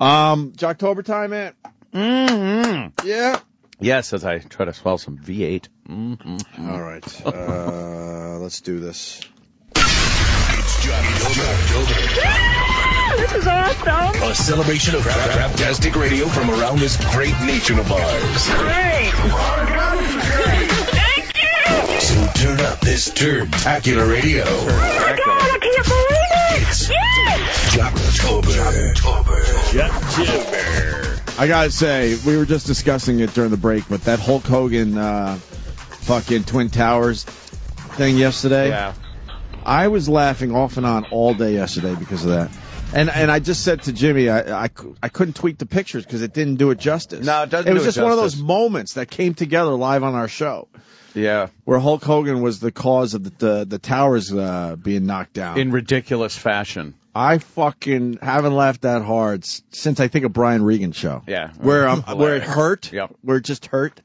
Jocktober time, man. Mm-hmm. Yeah. Yes, as I try to swallow some V8. Mm-hmm. All right. Let's do this. It's Jocktober. This is awesome. A celebration of craptastic radio from around this great nation of ours. Great. Thank you. So turn up this turn-tacular radio. Oh, my God, I can't believe it. It's Yes. Jocktober. I gotta say, we were just discussing it during the break, but that Hulk Hogan fucking Twin Towers thing yesterday, Yeah. I was laughing off and on all day yesterday because of that. And I just said to Jimmy, I couldn't tweet the pictures because it didn't do it justice. No, it doesn't It was do it just one of those justice. moments that came together live on our show. Yeah. Where Hulk Hogan was the cause of the towers being knocked down. In ridiculous fashion. I fucking haven't laughed that hard since I think a Brian Regan show. Yeah. Where it hurt. Yep. Where it just hurt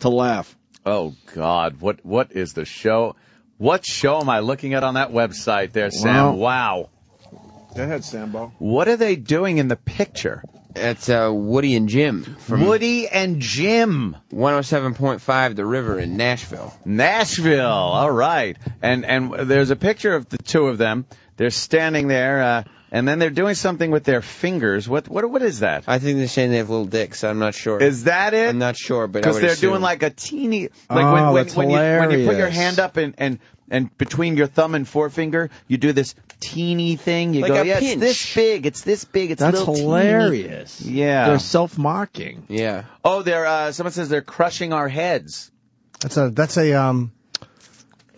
to laugh. Oh, God. What is the show? What show am I looking at on that website there, Sam? Wow. Go ahead, Sambo. What are they doing in the picture? That's Woody and Jim from Woody and Jim. 107.5 The River in Nashville. Nashville. All right. And there's a picture of the two of them. They're standing there, and then they're doing something with their fingers. What is that? I think they're saying they have little dicks. I'm not sure. Is that it? I'm not sure, but because they're assume. doing like a teeny, like Oh, when that's you put your hilarious. hand up and between your thumb and forefinger, you do this teeny thing. You Like go, a yeah, pinch. it's this big, it's That's little hilarious. Teeny. Yeah. They're self-mocking. Yeah. Oh, they're someone says they're crushing our heads. That's a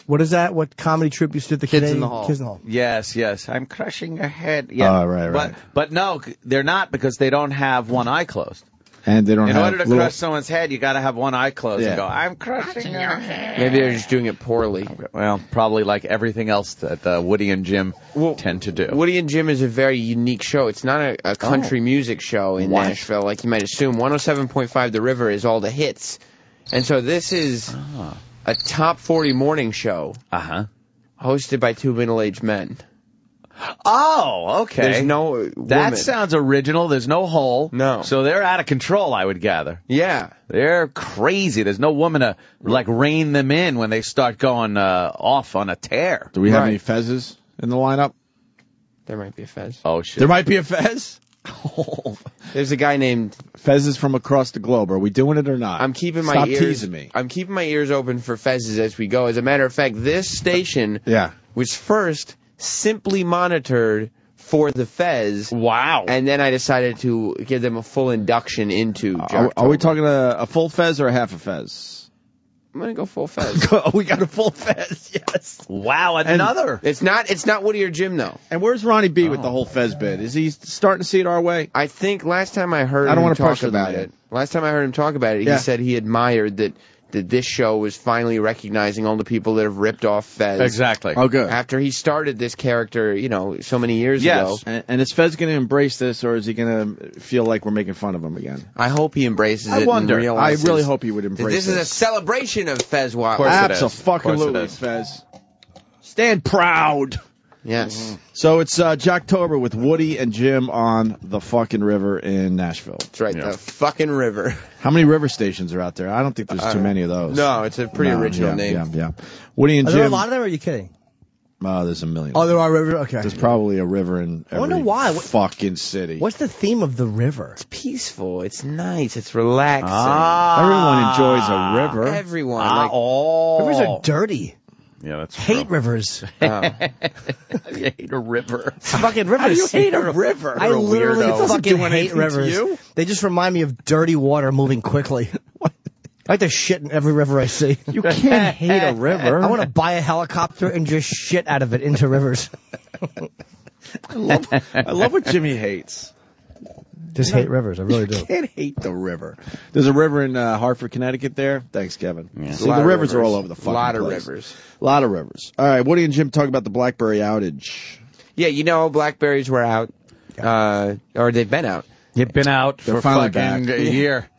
what is that? What comedy troupe used to do? The Kids in the Hall. Kids in the Hall. Yes. I'm crushing your head. Yeah. Oh, right. But no, they're not because they don't have one eye closed. And they don't In have order to little... crush someone's head, you got to have one eye closed Yeah. and go, I'm crushing your head. Maybe they're just doing it poorly. Well, probably like everything else that Woody and Jim tend to do. Woody and Jim is a very unique show. It's not a country music show in Nashville, like you might assume. 107.5 The River is all the hits. And so this is a top 40 morning show hosted by two middle-aged men. Oh, okay. There's no That woman. sounds original. There's no hole. No. So they're out of control, I would gather. Yeah. They're crazy. There's no woman to, like, rein them in when they start going off on a tear. Do we have Right. any Fezes in the lineup? There might be a Fez. Oh, shit. There might be a Fez? There's a guy named... Fezes from across the globe. Are we doing it or not? I'm keeping my Stop ears... teasing me. I'm keeping my ears open for Fezes as we go. As a matter of fact, this station Yeah. was first simply monitored for the Fez. Wow. And then I decided to give them a full induction into Are we talking a full Fez or a half a Fez? I'm going to go full Fez. We got a full Fez, yes. Wow, another. It's not Woody or Jim, though. And where's Ronnie B with the whole Fez bit? Is he starting to see it our way? I think last time I heard I don't him wanna talk pressure the about man. it, last time I heard him talk about it, Yeah. he said he admired that this show was finally recognizing all the people that have ripped off Fez. Exactly. Oh, good. After he started this character, so many years ago. And is Fez going to embrace this, or is he going to feel like we're making fun of him again? I hope he embraces I it wonder. and realizes I really hope he would that embrace this is a celebration of Fez Wild. course it is. Absolutely, Of course Fez. Stand proud. Yes. So it's Jocktober with Woody and Jim on the fucking river in Nashville. That's right, the fucking river. How many river stations are out there? I don't think there's too many of those. No, it's a pretty original name. Yeah. Woody and Are Jim. there a lot of them, or are you kidding? There's a million. Oh, there are rivers? Okay. There's probably a river in every wonder why. fucking city. What's the theme of the river? It's peaceful. It's nice. It's relaxing. Everyone enjoys a river. Everyone. Rivers are dirty. Yeah, that's Hate true. rivers. You hate a river. Fucking rivers. How do you hate a river? I You're a literally weirdo. fucking Do hate anything to rivers. you? They just remind me of dirty water moving quickly. I like to shit in every river I see. You can't hate a river. I want to buy a helicopter and just shit out of it into rivers. I love what Jimmy hates. Just hate rivers. I really do. I can't hate the river. There's a river in Hartford, Connecticut there. Thanks, Kevin. Yeah. See, the rivers are all over the fucking A lot of place. rivers. A lot of rivers. All right, Woody and Jim talk about the BlackBerry outage. Yeah, Blackberries were out. Or they've been out. You've been out They're for finally fucking back. a year.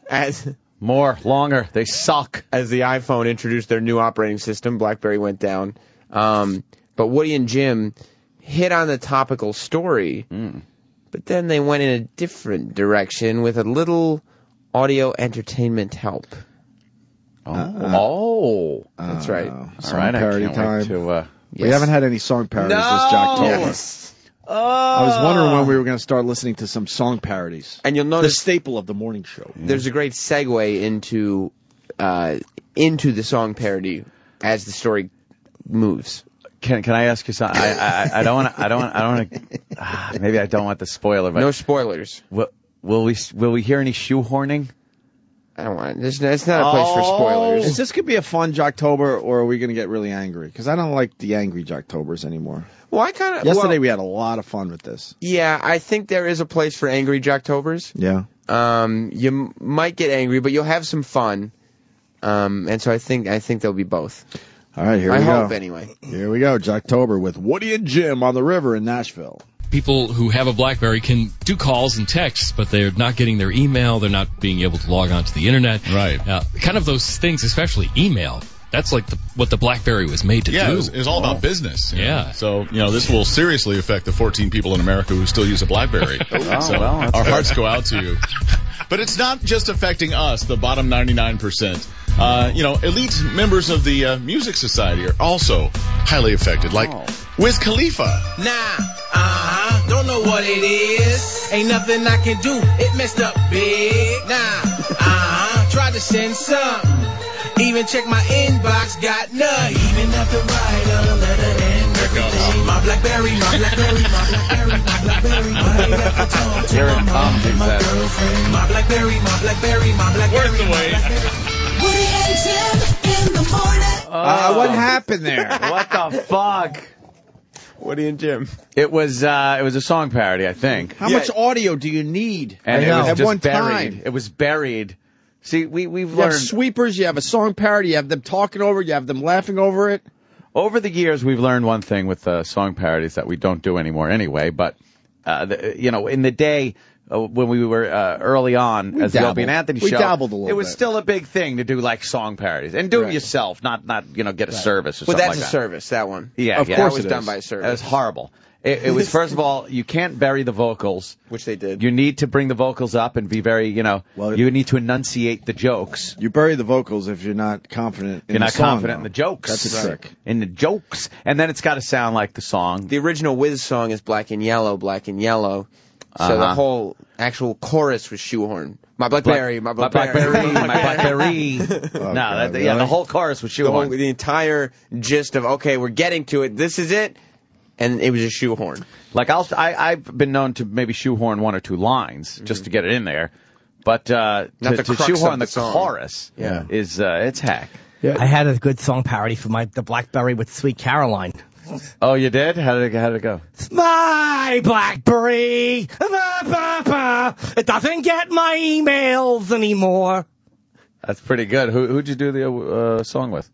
Longer. They suck. As the iPhone introduced their new operating system, BlackBerry went down. But Woody and Jim hit on the topical story But then they went in a different direction with a little audio entertainment help. Oh. That's right. All right, parody I can't time. wait to... We haven't had any song parodies this Jocktober. Yes. I was wondering when we were going to start listening to some song parodies. And you'll The notice staple of the morning show. there's a great segue into the song parody as the story moves. Can I ask you something? I don't want to. Maybe I don't want the spoiler. But No spoilers. will we hear any shoehorning? I don't want. It's not a place for spoilers. Is this going to be a fun Jocktober, or are we going to get really angry? Because I don't like the angry Jocktobers anymore. Well, I kind of Yesterday we had a lot of fun with this. Yeah, I think there is a place for angry Jocktobers. Yeah. You might get angry, but you'll have some fun. And so I think there'll be both. All right, here we I go. hope anyway. Here we go, Jocktober with Woody and Jim on the river in Nashville. People who have a BlackBerry can do calls and texts, but they're not getting their email. They're not being able to log on to the internet. Right. Kind of those things, especially email. That's like what the BlackBerry was made to do. Yeah, it was all about business. Yeah. So, this will seriously affect the 14 people in America who still use a BlackBerry. So well, our hearts go out to you. But it's not just affecting us, the bottom 99%. Elite members of the Music Society are also highly affected, like Wiz Khalifa. Don't know what it is. Ain't nothing I can do. It messed up big. Tried to send something. Even check my inbox, got none. Even have to write a letter and everything. My BlackBerry, my BlackBerry, my BlackBerry, my BlackBerry. I ain't got to talk to my mom and my girlfriend. My BlackBerry, my BlackBerry, my BlackBerry. Worth the wait. Woody and Jim in the morning. What happened there? What the fuck? Woody and Jim. It was a song parody, I think. How much audio do you need? And it was At just one buried. time. It was buried. See, we've You have learned sweepers, you have a song parody, you have them talking over it, you have them laughing over it. over the years. We've learned one thing with song parodies that we don't do anymore anyway. But in the day when we were early on as the Opie and Anthony We show, dabbled a little it was bit. still a big thing to do like song parodies and do it yourself, not get a service or But something that's like a that. service, that one. Yeah, Of yeah. course That was it done is. by a service. It was horrible. It was, first of all, you can't bury the vocals. Which they did. You need to bring the vocals up and be very, you need to enunciate the jokes. You bury the vocals if you're not confident in You're the not song, confident in though. the jokes. That's a trick. In the jokes. And then it's got to sound like the song. The original Wiz song is Black and Yellow, Black and Yellow. So the whole actual chorus was shoehorned. My BlackBerry, my BlackBerry, my BlackBerry. God, The whole chorus was shoehorned. The entire gist of, okay, we're getting to it, this is it, and it was a shoehorn. Like I've been known to maybe shoehorn one or two lines just to get it in there, but the to crux shoehorn of the the song. chorus is it's hack. I had a good song parody for the BlackBerry with Sweet Caroline. Oh, you did? How did it go? My BlackBerry, it doesn't get my emails anymore. That's pretty good. Who'd you do the song with?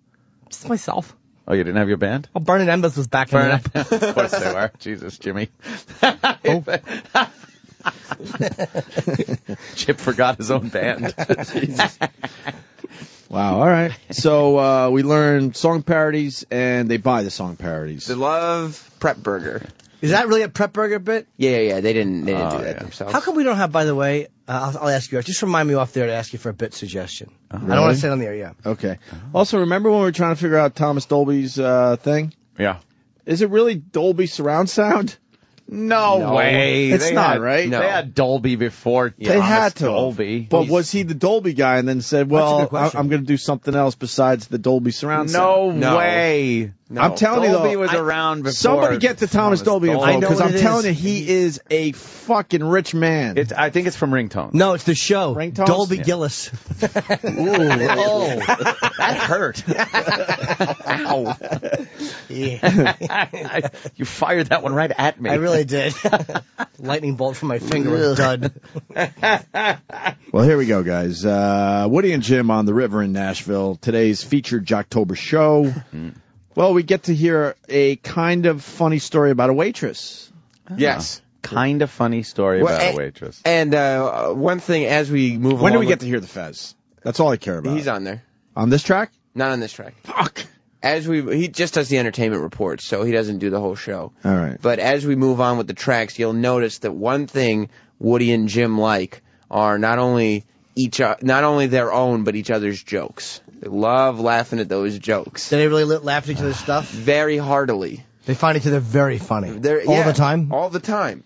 Just myself. Oh, you didn't have your band? Well, Burning Embers was backing it up. Of course they were. Jesus, Jimmy. Chip forgot his own band. Wow, all right. So we learned song parodies, and they buy the song parodies. They love Prep Burger. Is that really a Prep Burger bit? Yeah. They didn't do that themselves. How come we don't have, by the way, I'll ask you, just remind me off there to ask you for a bit suggestion. I don't want to say it on the air, yeah. Okay. Also, remember when we were trying to figure out Thomas Dolby's thing? Yeah. Is it really Dolby surround sound? No way. It's not, right? They had Dolby before. They Thomas had to. Dolby. But was he the Dolby guy and then said, well, I'm going to do something else besides the Dolby surround sound? No way. No. I'm telling you, Dolby though. was around before. Somebody get to Thomas Dolby info, I know because what I'm it telling you, is. he is a fucking rich man. I think it's from Ringtone. No, it's the show. Ringtones? Dolby Yeah. Gillis. Oh, that hurt. Ow. Yeah. You fired that one right at me. I really did. Lightning bolt from my finger was dud. Well, here we go, guys. Woody and Jim on the river in Nashville. Today's featured Jocktober show. Well, we get to hear a kind of funny story about a waitress. Yes. Kind of funny story about a waitress. And one thing as we move When along. do we get to hear the Fez? That's all I care about. He's on there. On this track? Not on this track. Fuck. he just does the entertainment reports, so he doesn't do the whole show. All right. But as we move on with the tracks, you'll notice that one thing Woody and Jim like are not only their own, but each other's jokes. They love laughing at those jokes. Do they really laugh at each other's stuff? Very heartily. They find each other very funny. All the time? All the time.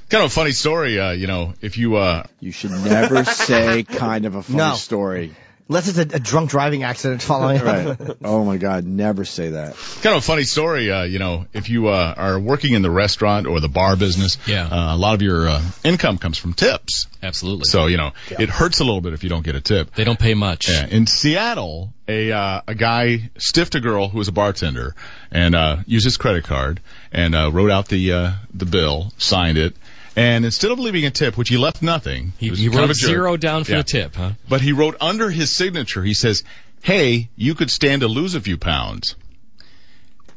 Kind of a funny story, if you... You should never say kind of a funny story. Unless it's a drunk driving accident following. Right. Oh, my God. Never say that. Kind of a funny story, if you are working in the restaurant or the bar business, a lot of your income comes from tips. Absolutely. So, it hurts a little bit if you don't get a tip. They don't pay much. Yeah. In Seattle, a guy stiffed a girl who was a bartender and used his credit card and wrote out the bill, signed it. And instead of leaving a tip, which he left nothing, he wrote 0 down for the tip, huh? But he wrote under his signature, he says, "Hey, you could stand to lose a few pounds."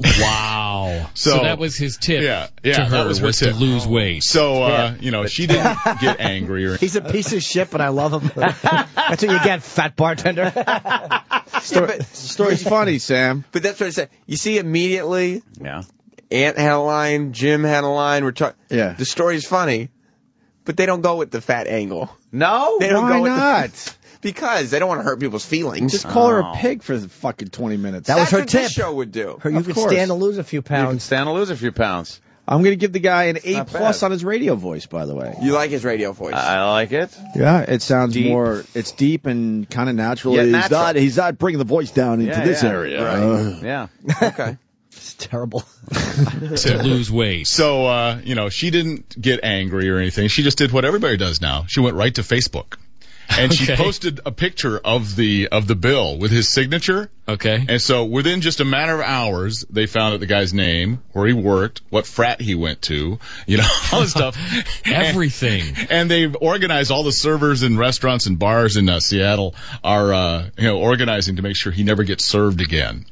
Wow. So that was his tip to her, that was her tip. To lose weight. So, she didn't get angry. He's a piece of shit, but I love him. That's what you get, fat bartender. Story's funny, Sam. But that's what I said. You see immediately... Yeah. Aunt had a line, Jim had a line. The story's funny, but they don't go with the fat angle. No? They don't Why go with not? Because they don't want to hurt people's feelings. Just call her a pig for the fucking 20 minutes. That was her what tip. This show would do. You could stand to lose a few pounds. I'm going to give the guy an A+ on his radio voice, by the way. You like his radio voice? I like it. Yeah, it sounds it's deep and kind of natural. Yeah, He's not bringing the voice down into this area. Right. Okay. It's terrible. To lose weight. So, she didn't get angry or anything. She just did what everybody does now. She went right to Facebook. And she posted a picture of the bill with his signature. Okay. And so within just a matter of hours, they found out the guy's name, where he worked, what frat he went to, all this stuff. Everything. And they've organized all the servers in restaurants and bars in Seattle are, organizing to make sure he never gets served again.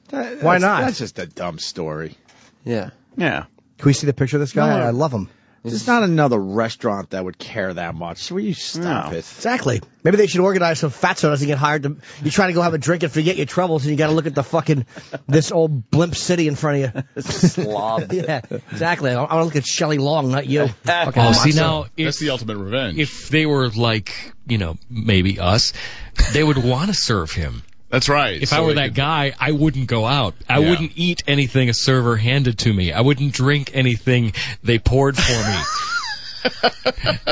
Why not? That's just a dumb story. Yeah. Yeah. Can we see the picture of this guy? No. I love him. There's not another restaurant that would care that much. Will you stop it? Exactly. Maybe they should organize some fatso doesn't get hired to. You're trying to go have a drink and forget your troubles, and you got to look at the fucking this old blimp city in front of you. Slob. Yeah, exactly. I want to look at Shelley Long, not you. See now, that's the ultimate revenge. If they were like, maybe us, they would want to serve him. That's right. If I were that guy, I wouldn't go out. I wouldn't eat anything a server handed to me. I wouldn't drink anything they poured for me.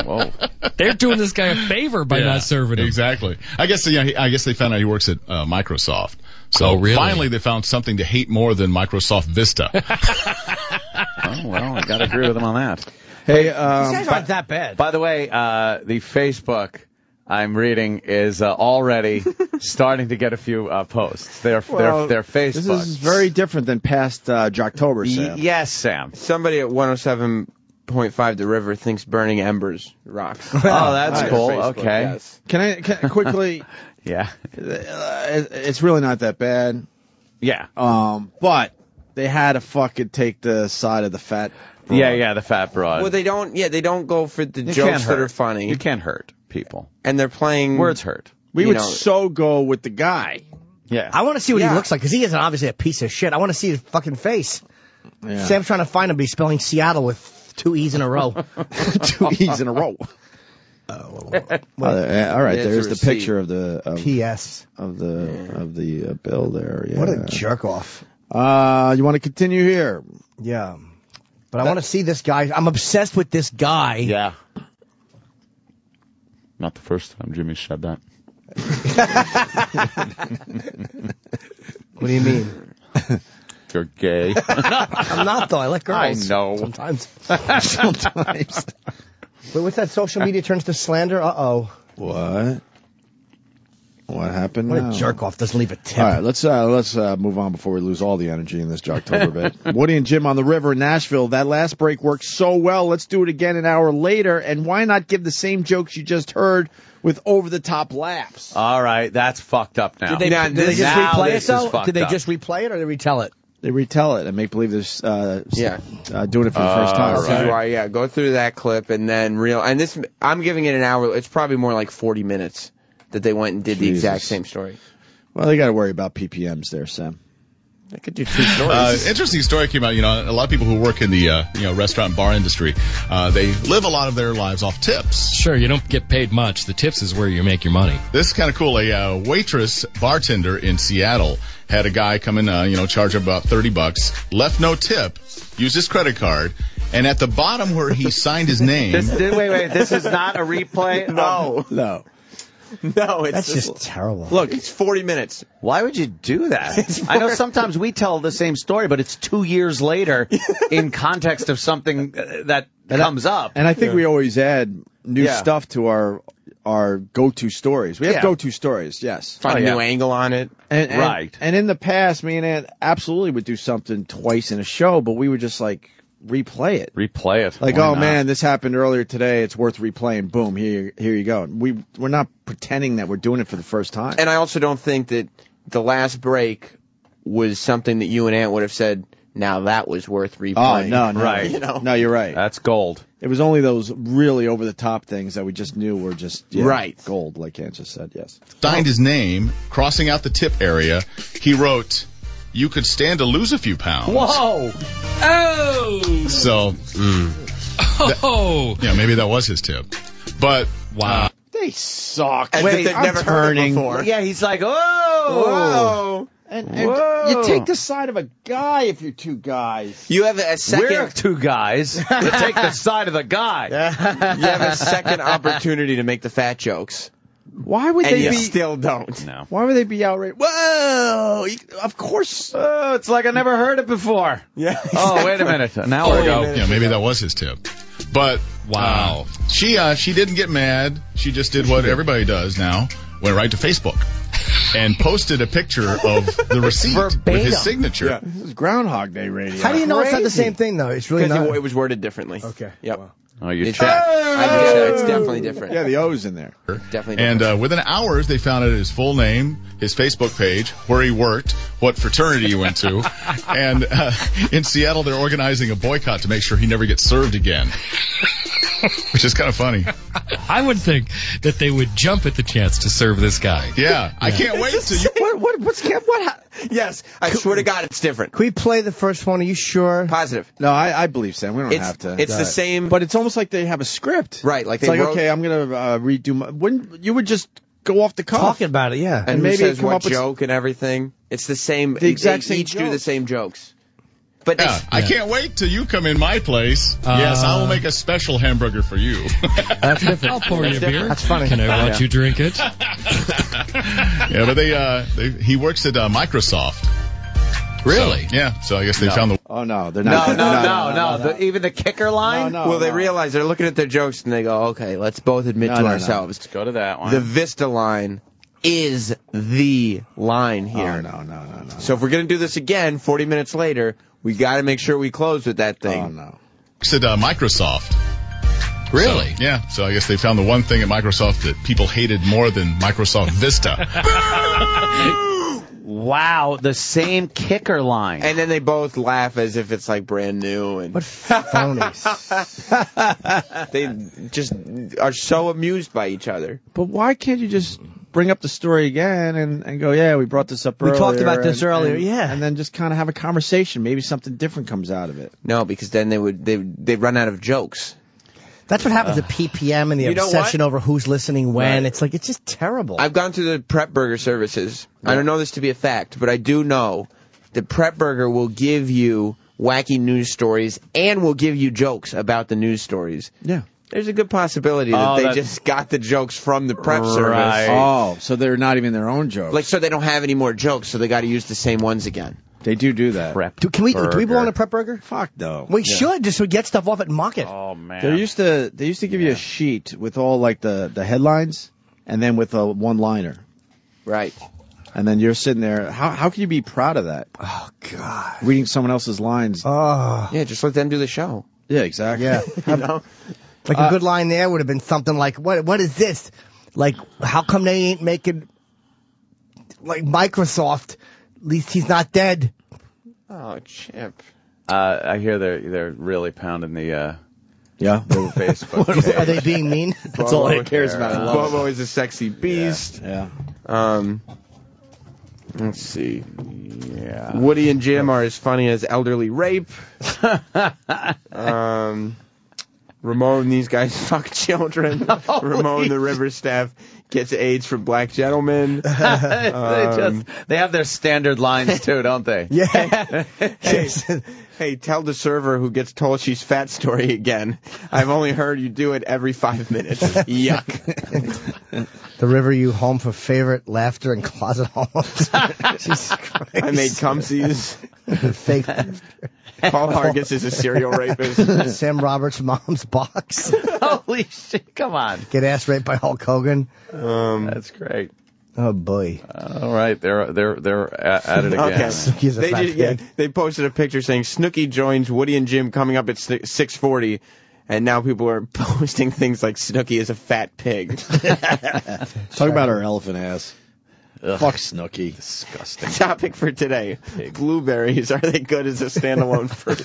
Whoa. They're doing this guy a favor by not serving him. Exactly. I guess they found out he works at Microsoft. So really? Finally they found something to hate more than Microsoft Vista. Oh, well, I got to agree with him on that. Hey, these guys aren't that bad. By the way, the Facebook I'm reading is already starting to get a few posts. Their Facebook. This is very different than past Jocktober, Sam. Yes, Sam. Somebody at 107.5 The River thinks burning embers rocks. Oh, that's cool. Facebook, Okay. Yes. Can I quickly? Yeah. It's really not that bad. Yeah. But they had to fucking take the side of the fat broad. Yeah, the fat broad. Well, they don't go for the jokes that are funny. You can't hurt people. And they're playing... Words hurt. We would so go with the guy. Yeah. I want to see what he looks like, because he is obviously a piece of shit. I want to see his fucking face. Yeah. Sam's trying to find him, but he's spelling Seattle with 2 E's in a row. 2 E's in a row. All right, there's the picture of the P.S. of the bill there. Yeah. What a jerk off. You want to continue here? Yeah. But I want to see this guy. I'm obsessed with this guy. Yeah. Not the first time Jimmy said that. What do you mean? You're gay. I'm not, though. I like girls. I know. Sometimes. Sometimes. Wait, what's that? Social media turns to slander? Uh-oh. What? What happened What now? a jerk off. Doesn't leave a tip. All right, let's move on before we lose all the energy in this Jocktober bit. Woody and Jim on the river in Nashville. That last break worked so well. Let's do it again an hour later. And why not give the same jokes you just heard with over-the-top laughs? All right, that's fucked up now. Did they just replay it, though? Did they just replay it, or did they retell it? They retell it and make believe they're doing it for the first time. This is why, go through that clip and then and this, I'm giving it an hour. It's probably more like 40 minutes that they went and did the exact same story. Well, they got to worry about PPMs there, Sam. I could do 2 stories. Interesting story came out. A lot of people who work in the restaurant and bar industry, they live a lot of their lives off tips. Sure, you don't get paid much. The tips is where you make your money. This is kind of cool. A waitress bartender in Seattle had a guy come in, charge him about $30, left no tip, used his credit card, and at the bottom where he signed his name. Wait. This is not a replay? No. No, That's just terrible. Look, it's 40 minutes. Why would you do that? I know sometimes we tell the same story, but it's 2 years later in context of something that comes up. And I think we always add new stuff to our go-to stories. We have go-to stories, yes. Find a new angle on it. Right. And in the past, me and Ed absolutely would do something twice in a show, but we would just replay it. Like, Why not? man, this happened earlier today. It's worth replaying. Boom, here you go. We're not pretending that we're doing it for the first time. And I also don't think that the last break was something that you and Ant would have said, now that was worth replaying. Oh, no. Right. No, you're right. That's gold. It was only those really over-the-top things that we just knew were just right. Gold, like Ant just said, yes. Signed his name, crossing out the tip area. He wrote, "You could stand to lose a few pounds." Whoa! Oh! So, maybe that was his tip. But, wow. They suck. Wait, they've never heard it before. Yeah, he's like, whoa! And Whoa. you take the side of a guy if you're two guys. You have a second. We're 2 guys. You take the side of the guy. You have a second opportunity to make the fat jokes. Why would And they you be? still don't. No. Why would they be outraged? Whoa! Of course. Oh, it's like I never heard it before. Yeah. Oh, wait a minute. Now we go. maybe that was his tip. But, Wow. She didn't get mad. She just did what everybody does now. Went right to Facebook and posted a picture of the receipt with his signature. Yeah. This is Groundhog Day radio. How do you know it's not the same thing, though? It's really Because not. it was worded differently. Okay. Yep. Wow. Oh, you It's, checked. it's definitely different. Yeah, the O's in there. Definitely And different. within hours, they found out his full name, his Facebook page, where he worked, what fraternity he went to. And in Seattle, they're organizing a boycott to make sure he never gets served again. Which is kind of funny. I would think that they would jump at the chance to serve this guy. Yeah. I can't wait till you... What? Yes, I swear to God, it's different. Can we play the first one? Are you sure? Positive. No, I believe Sam. We don't It's have to. it's the same. But it's almost like they have a script. Right, like It's they like, wrote- okay, I'm going to redo my... Wouldn't you would just go off the cuff. Talking about it, yeah. and and who maybe says come what up with- joke and everything. It's the same. The exact they same each do the jokes. same jokes. But Yeah, I can't wait till you come in my place. Yes, I will make a special hamburger for you. That's different. I'll pour you a beer. That's funny. Can I watch you drink it? Yeah, but he works at Microsoft. Really? So, yeah, so I guess they found the... Oh, no. They're not. No. Even the kicker line? No, well, they no. realize they're looking at their jokes and they go, okay, let's both admit No, to no, no. ourselves. Let's go to that one. The Vista line is the line Oh, here. no. So if we're going to do this again 40 minutes later, we got to make sure we close with that thing. Oh, no. works at Microsoft. Really? So, yeah, so I guess they found the one thing at Microsoft that people hated more than Microsoft Vista. Wow, the same kicker line. And then they both laugh as if it's like brand new. And What phonies. they just are so amused by each other. But why can't you just bring up the story again and go, yeah, we brought this up We earlier. talked about this and- earlier, and- yeah. And then just kind of have a conversation. Maybe something different comes out of it. No, because then they'd run out of jokes. That's what happens at PPM and the You know obsession what? over who's listening when. Right. It's just terrible. I've gone through the Prep Burger services. I don't know this to be a fact, but I do know that Prep Burger will give you wacky news stories and will give you jokes about the news stories. Yeah. There's a good possibility that they just got the jokes from the Prep service. Oh, so they're not even their own jokes. Like, so they don't have any more jokes, so they got to use the same ones again. They do that. Prep do we belong to Prep Burger? Fuck no. We should, just so we get stuff off it and mock it. Oh, man. They used to give you a sheet with all like the headlines and then with a one-liner. Right. And then you're sitting there. How can you be proud of that? Oh, God. Reading someone else's lines. Oh. Yeah, just let them do the show. Yeah, exactly. Yeah. You know? Like a good line there would have been something like, what is this? Like, how come they ain't making, like, Microsoft, at least he's not dead. Oh, Chip. I hear they're really pounding the Yeah. Facebook. Are they being mean? That's all he cares about. I love Bobo is a sexy beast. Yeah. Let's see. Yeah. Woody and Jim are as funny as elderly rape. Ramon, these guys fuck children. Ramon, the river staff, gets AIDS from black gentlemen. They have their standard lines too, don't they? Yeah. Hey, tell the server who gets told she's fat story again. I've only heard you do it every 5 minutes. Yuck. The river you home for favorite laughter and closet homes. Jesus Christ. I made cumsies. Fake laughter. Paul Hargis is a serial rapist. Sam Roberts' mom's box. Holy shit! Come on. Get ass raped by Hulk Hogan. That's great. Oh boy. All right, they're at it again. Okay. They posted a picture saying Snooki joins Woody and Jim coming up at 6:40, and now people are posting things like Snooki is a fat pig. Talk about her elephant ass. Ugh. Fuck Snooki. Disgusting. Topic for today: blueberries, are they good as a standalone fruit?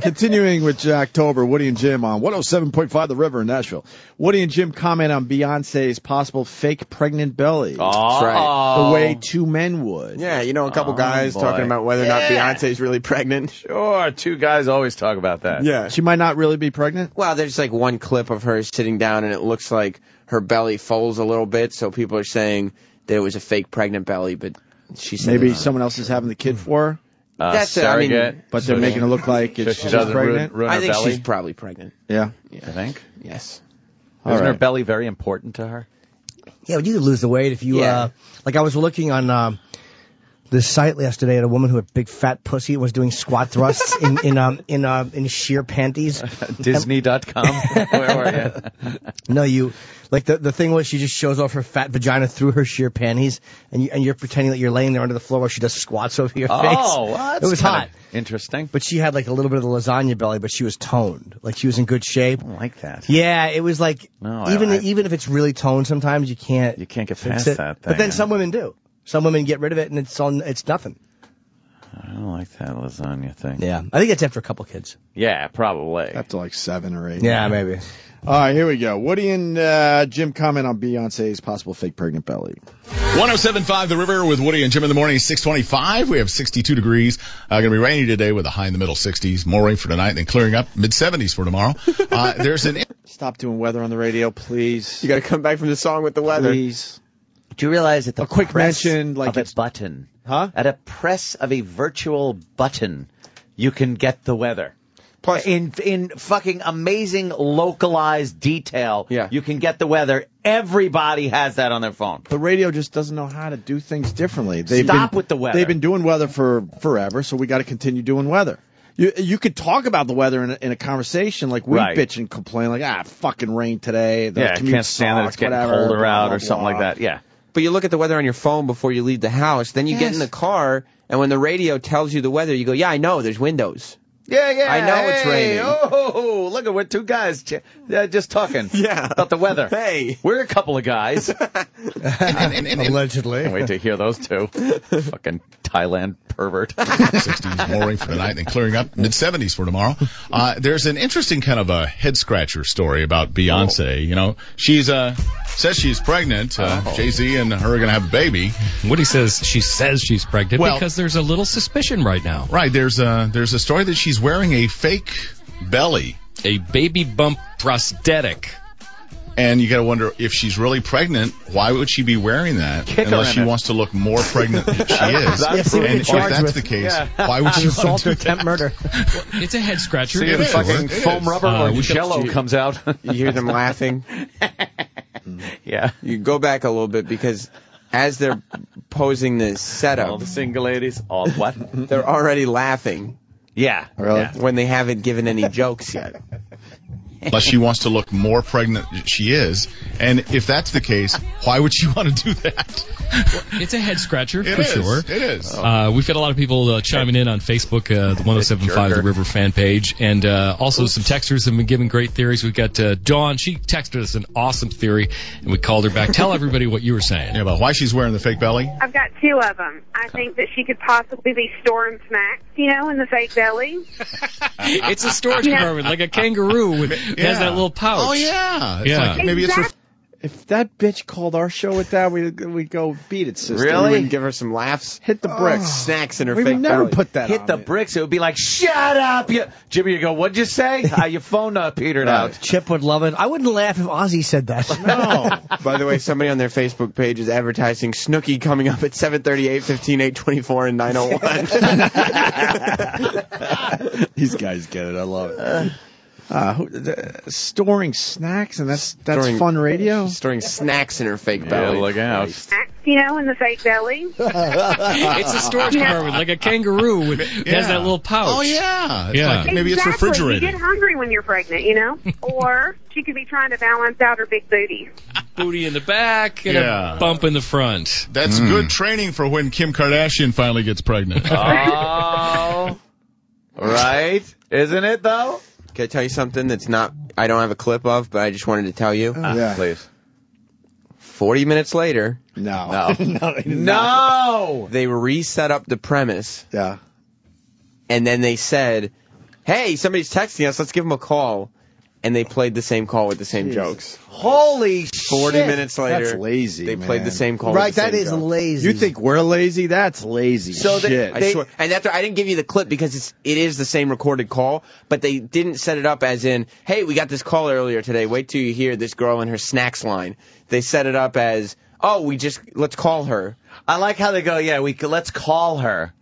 Continuing with Jocktober, Woody and Jim on 107.5 The River in Nashville. Woody and Jim comment on Beyonce's possible fake pregnant belly. Oh. That's right. The way two men would. Yeah, you know, a couple guys talking about whether or not Beyonce's really pregnant. Sure, two guys always talk about that. Yeah. She might not really be pregnant? Well, there's like one clip of her sitting down, and it looks like her belly folds a little bit, so people are saying that it was a fake pregnant belly, but she said maybe someone else is having the kid for her? That's it. I mean, but they're making it look like so it's she doesn't pregnant? ruin I her think belly? she's probably pregnant. Yeah. You think? Yes. Isn't her right. belly very important to her? Yeah, but you could lose the weight if you, like I was looking on this site yesterday at a woman who had big fat pussy and was doing squat thrusts in sheer panties. Disney.com? Where were you? No, the thing was she just shows off her fat vagina through her sheer panties, and you're pretending that you're laying there under the floor while she does squats over your face. Oh, well, it was hot. Interesting. But she had like a little bit of the lasagna belly, but she was toned. Like she was in good shape. I don't like that. Yeah, it was like No, even if it's really toned, sometimes you can't get fix past it. that thing. But then some women do. Some women get rid of it and it's nothing. I don't like that lasagna thing. Yeah, I think it's after a couple kids. Yeah, probably. Up to like 7 or 8. Yeah, maybe. All right, here we go. Woody and Jim comment on Beyonce's possible fake pregnant belly. 107.5 The River with Woody and Jim in the morning. 6:25. We have 62 degrees. Going to be rainy today with a high in the middle 60s. More rain for tonight, then clearing up mid 70s for tomorrow. There's an Stop doing weather on the radio, please. You got to come back from the song with the weather. Please. Do you realize that the A quick press mention, like of a it's- button, Huh? at a press of a virtual button, you can get the weather. Plus, In fucking amazing localized detail, Yeah. you can get the weather. Everybody has that on their phone. The radio just doesn't know how to do things differently. Stop with the weather. They've been doing weather for forever, so we got to continue doing weather. You could talk about the weather in a conversation like we Right. bitch and complain like, fucking rain today. The Yeah, I commute can't stand that it's sucks, getting whatever, colder blah, out blah, or something like blah. that. Yeah. but you look at the weather on your phone before you leave the house, then you get Yes. in the car, and when the radio tells you the weather, you go, yeah, I know, there's windows. Yeah. I know it's raining. Oh, look at we're two guys just talking about the weather. Hey. We're a couple of guys. Allegedly. Can't wait to hear those two. Fucking Thailand pervert. 60s, more rain for tonight, then clearing up mid 70s for tomorrow. There's an interesting kind of a head scratcher story about Beyonce. You know, she's says she's pregnant. Jay-Z and her are going to have a baby. Woody says she's pregnant Well- because there's a little suspicion right now. Right. There's a story that she's wearing a fake belly. A baby bump prosthetic. And you got to wonder, if she's really pregnant, why would she be wearing that Kick her unless in she it. wants to look more pregnant than she is? Yeah, see what And you're if charged that's with. the case, Yeah. why would she want Assault to or do attempt that? murder. It's a head scratcher. See It if is. fucking It foam is. rubber or we jello could- comes out. You hear them laughing. Yeah. You go back a little bit because as they're posing this setup, All the single ladies. All what? they're already laughing Yeah. Really? Yeah. when they haven't given any jokes yet. Unless she wants to look more pregnant than she is. And if that's the case, why would she want to do that? It's a head scratcher It for is. sure. It is. We've got a lot of people chiming in on Facebook, the 107.5 The River fan page, and also some texters have been giving great theories. We've got Dawn. She texted us an awesome theory, and we called her back. Tell everybody what you were saying. Yeah, about why she's wearing the fake belly? I've got 2 of them. I think that she could possibly be storing snacks, in the fake belly. It's a storage compartment, like a kangaroo has that little pouch. Oh, yeah. It's Yeah. like maybe it's her. If that bitch called our show with that, we'd go beat it, sister. Really? We wouldn't give her some laughs. Hit the bricks. Snacks in her We fake would never belly. put that Hit on the it. bricks. It would be like, shut up. Jimmy, you go, what'd you say? Your phone petered out. Chip would love it. I wouldn't laugh if Ozzy said that. No. By the way, somebody on their Facebook page is advertising Snooki coming up at 7:30, 8:15, 8:24, and 9:01. These guys get it. I love it. Storing snacks, and that's Storing- fun radio. Storing snacks in her fake Yeah, belly. look out. Snacks, you know, in the fake belly. It's a storage compartment, like a kangaroo. It has that little pouch. Oh, yeah. It's Yeah. like, maybe it's Exactly. refrigerated. You get hungry when you're pregnant, you know? Or she could be trying to balance out her big booty. Booty in the back and Yeah. a bump in the front. That's good training for when Kim Kardashian finally gets pregnant. Oh, right? Isn't it, though? Can I tell you something that's not, I don't have a clip of, but I just wanted to tell you? Yeah. Please. 40 minutes later, No. No! they reset up the premise, Yeah. and then they said, hey, somebody's texting us, let's give them a call. And they played the same call with the same Jesus. jokes. Holy 40 shit. minutes later, That's lazy, they played man. the same call Right, with the that same is jokes. lazy. You think we're lazy? That's lazy So shit. I swear. And that's, I didn't give you the clip because it is the same recorded call, but they didn't set it up as in, hey, we got this call earlier today. Wait till you hear this girl in her snacks line. They set it up as, let's call her. I like how they go, let's call her.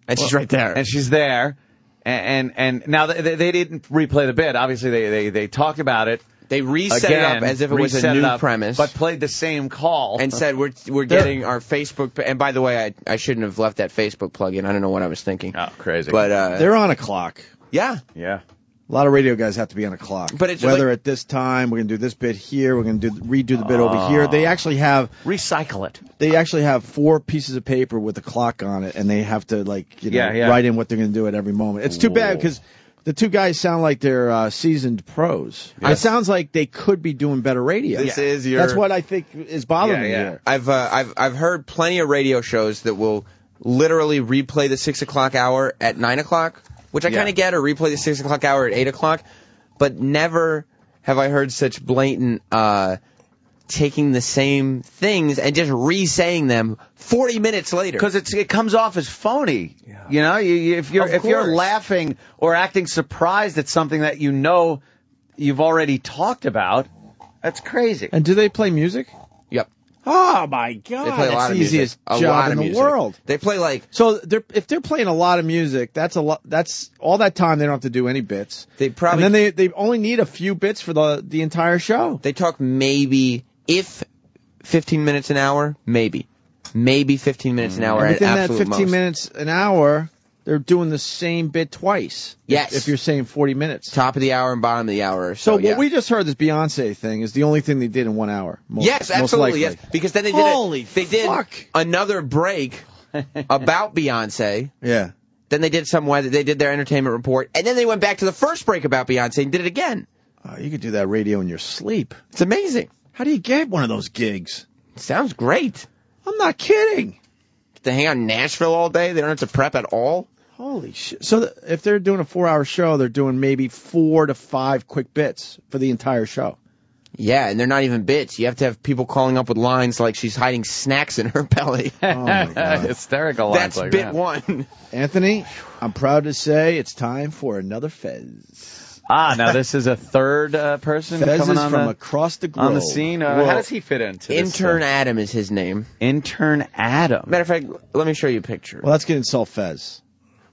And she's right there. And she's there. And now they didn't replay the bit. Obviously, they talked about it. They reset it up as if it was a reset it new up, premise. but played the same call And said, we're getting our Facebook, and by the way, I shouldn't have left that Facebook plug in. I don't know what I was thinking. Oh, crazy! But, They're on a clock. yeah. Yeah. A lot of radio guys have to be on a clock. But it's whether like- at this time we're going to do this bit here, we're going to redo the bit over here. They actually have Recycle it. 4 pieces of paper with a clock on it, and they have to Yeah. write in what they're going to do at every moment. It's too bad because the two guys sound like they're seasoned pros. Yes. It sounds like they could be doing better radio. This is your. That's what I think is bothering me here. I've heard plenty of radio shows that will literally replay the 6 o'clock hour at 9 o'clock, which I kind of get, or replay the 6 o'clock hour at 8 o'clock, but never have I heard such blatant taking the same things and just re-saying them 40 minutes later. Because it comes off as phony. Yeah. You know, if you're laughing or acting surprised at something that you know you've already talked about, that's crazy. And do they play music? Yep. Oh my God! They play a lot that's of the music. easiest A job lot in of the music. world. They play like So if they're playing a lot of music, that's a lot. That's all that time they don't have to do any bits. They probably and then they only need a few bits for the entire show. They talk maybe if 15 minutes an hour, maybe 15 minutes an hour And at within that absolute 15 most. minutes an hour, they're doing the same bit twice. Yes. If you're saying 40 minutes. Top of the hour and bottom of the hour. So yeah. what we just heard, this Beyonce thing, is the only thing they did in 1 hour. Yes, most absolutely, yes. likely. Because then they did another break about Beyonce. Yeah. Then they did they did their entertainment report, and then they went back to the first break about Beyonce and did it again. You could do that radio in your sleep. It's amazing. How do you get one of those gigs? Sounds great. I'm not kidding. To hang out in Nashville all day, they don't have to prep at all. Holy shit. So if they're doing a 4-hour show, they're doing maybe 4 to 5 quick bits for the entire show. Yeah, and they're not even bits. You have to have people calling up with lines like she's hiding snacks in her belly. Oh, my God. Hysterical lines That's like bit that. one. Anthony, I'm proud to say it's time for another Fez. Now this is a third person Fez coming is on from the, across the globe. on the scene. How does he fit into this? Intern Adam is his name. Intern Adam. Matter of fact, let me show you a picture. Well, that's going to insult Fez.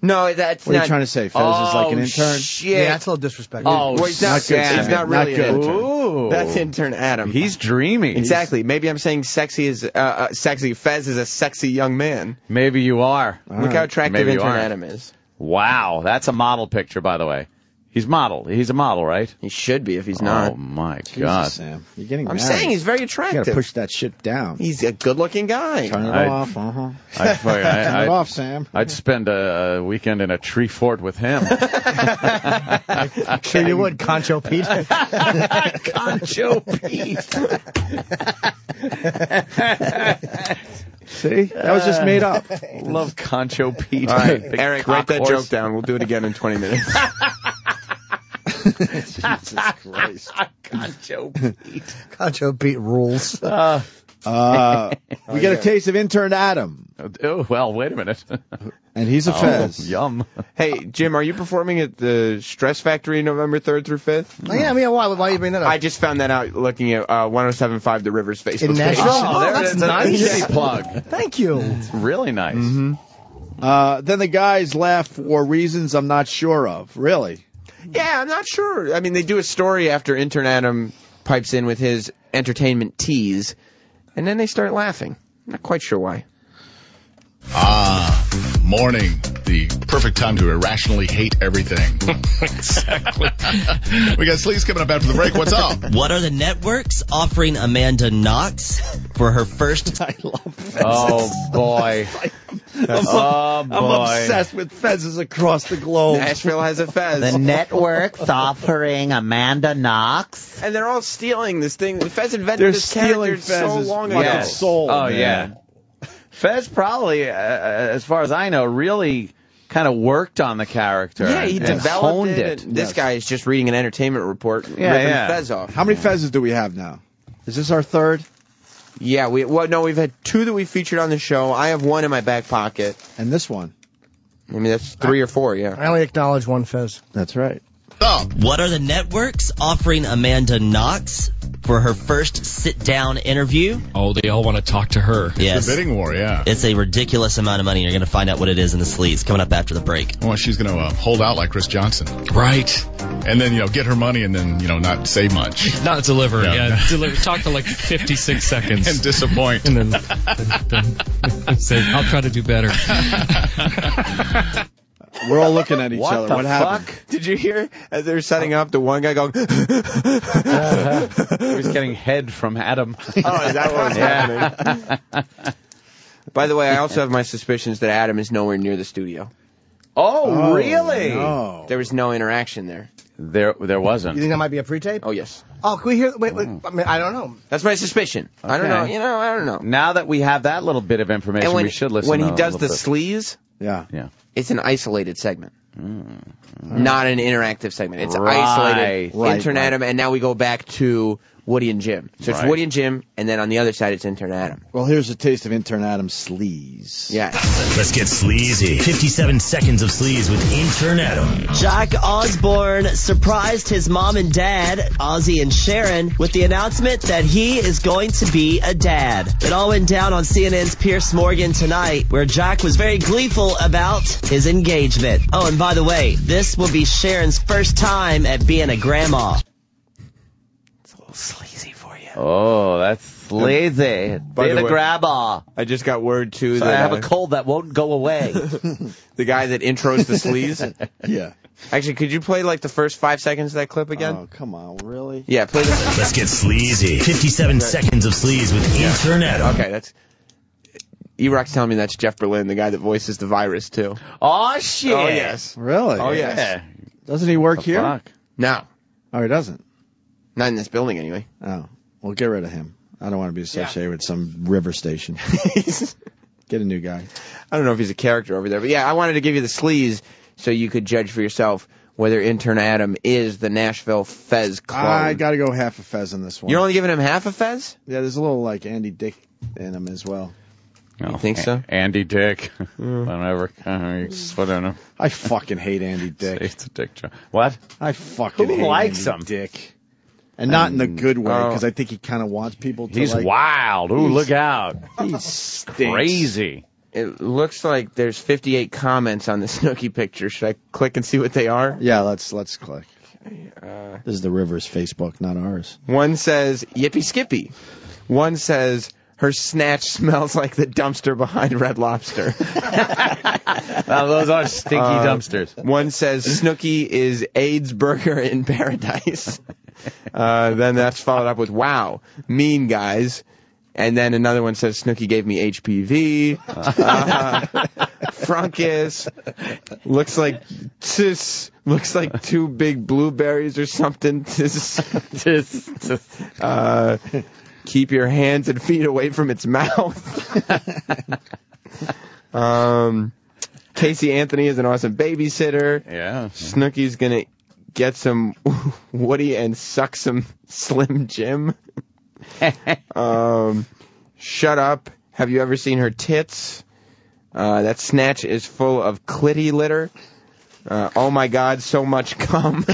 No, that's What are not. you trying to say? Fez is like an intern? Shit. Yeah, that's a little disrespectful. Oh, Well, he's not, not good, he's Sam. not really Not an good. intern. Ooh. That's intern Adam. He's dreamy. Exactly. Maybe I'm saying sexy is sexy. Fez is a sexy young man. Maybe you are. Look how attractive Maybe you intern are. Adam is. Wow, that's a model picture, by the way. He's model. He's a model, right? He should be if he's not. Oh my Jesus, God. Sam. You're getting I'm married. saying he's very You attractive. got to push that shit down. He's a good-looking guy. Turn it I- off. Uh-huh. I'd, Turn it off, Sam. I'd spend a weekend in a tree fort with him. Sure you would, Concho Pete. Concho Pete. See? That was just made up. Love Concho Pete. All right, Big Eric, cock write that horse. joke down. We'll do it again in 20 minutes. Jesus Christ. Concho Pete. Concho Pete rules. We get a taste of intern Adam. Oh, well, wait a minute. And he's a Fez. Yum. Hey, Jim, are you performing at the Stress Factory November 3rd through 5th? Oh, yeah, why you bring that up? I just found that out looking at 107.5 The River's Facebook In page. Nashville? Oh, there that's it is. nice. An easy plug. Thank you. It's really nice. Then the guys laugh for reasons I'm not sure of. Really? Yeah, I'm not sure. I mean, they do a story after intern Adam pipes in with his entertainment tease, and then they start laughing. Not quite sure why. Morning. The perfect time to irrationally hate everything. Exactly. We got Sleaze coming up after the break. What's up? What are the networks offering Amanda Knox for her first... I love Fez. Oh, boy. I'm obsessed with Fezes across the globe. Nashville has a Fez. The network's offering Amanda Knox. And they're all stealing this thing. Fez invented They're this stealing character so Fez's long fucking ago. soul. Oh, man. yeah. Fez probably, as far as I know, really kind of worked on the character. Yeah, he and developed honed it. it. This guy is just reading an entertainment report, ripping Fez off. How many Fezes do we have now? Is this our third? Yeah, we've had 2 that we featured on the show. I have 1 in my back pocket. And this one? I mean, that's 3 or 4, yeah. I only acknowledge one Fez. That's right. What are the networks offering Amanda Knox for her first sit-down interview? Oh, they all want to talk to her. Yes. The bidding war, yeah. It's a ridiculous amount of money. You're going to find out what it is in the Sleaze coming up after the break. Well, she's going to hold out like Chris Johnson. Right. And then, get her money and then, not say much. Not deliver. Yeah. Deliver. Talk for like 56 seconds. And disappoint. And then say, I'll try to do better. We're all looking at each What other. the What happened? fuck? Did you hear as they were setting up, the one guy going, He was getting head from Adam. oh, is that what was happening? By the way, I also have my suspicions that Adam is nowhere near the studio. Oh, really? No. There was no interaction there. There wasn't. You think that might be a pre-tape? Oh, yes. Oh, can we hear? Wait. I mean, I don't know. That's my suspicion. I don't know. Okay. I don't know. Now that we have that little bit of information, And when, we should listen. when he a does the little bit. sleaze, Yeah. Yeah. it's an isolated segment. Not an interactive segment. It's Right. isolated. Right, Intern right. Adam, and now we go back to Woody and Jim. So it's Right. Woody and Jim, and then on the other side it's Intern Adam. Well, here's a taste of intern Adam's sleaze. Yeah. Let's get sleazy. 57 seconds of sleaze with intern Adam. Jack Osborne surprised his mom and dad, Ozzy and Sharon, with the announcement that he is going to be a dad. It all went down on CNN's Piers Morgan tonight, where Jack was very gleeful about his engagement. Oh, and by the way, this will be Sharon's first time at being a grandma. It's a little sleazy for you. Oh, that's sleazy. By Be the the way- grabber. I just got word, too, So that I have a cold that won't go away. the guy that intros the sleaze. Yeah. Actually, could you play like the first 5 seconds of that clip again? Oh, come on. Really? Yeah, play the... Let's get sleazy. 57 seconds of sleaze with intern Adam. Okay, that's... E-Rock's telling me that's Jeff Berlin, the guy that voices the virus, too. Oh, shit. Oh, yes. Really? Oh, yes. Doesn't he work here? Fuck. No. Oh, he doesn't? Not in this building, anyway. Oh. Well, get rid of him. I don't want to be associated with some river station. Get a new guy. I don't know if he's a character over there, but yeah, I wanted to give you the sleaze so you could judge for yourself whether Intern Adam is the Nashville Fez clone. I got to go half a Fez on this one. You're only giving him half a Fez? Yeah, there's a little, like, Andy Dick in him as well. You think so? Andy Dick. Whatever. Whatever. I fucking hate Andy Dick. It's a dick joke. What? I fucking Who hate likes Andy him? Dick. And not in the good way, Oh. because I think he kind of wants people to, He's like... wild. Ooh, He's- look out. He stinks. Crazy. It looks like there's 58 comments on the Snooki picture. Should I click and see what they are? Yeah, let's click. This is the River's Facebook, not ours. One says, Yippee Skippy. One says, her snatch smells like the dumpster behind Red Lobster. Now, those are stinky dumpsters. One says, Snooki is AIDS burger in paradise. Then that's followed up with, wow, mean guys. And then another one says, Snooki gave me HPV. Frunkus. Looks like 2 big blueberries or something. Keep your hands and feet away from its mouth. Casey Anthony is an awesome babysitter. Yeah. Snooki's gonna get some Woody and suck some Slim Jim. Shut up. Have you ever seen her tits? That snatch is full of clitty litter. Oh my God, so much cum.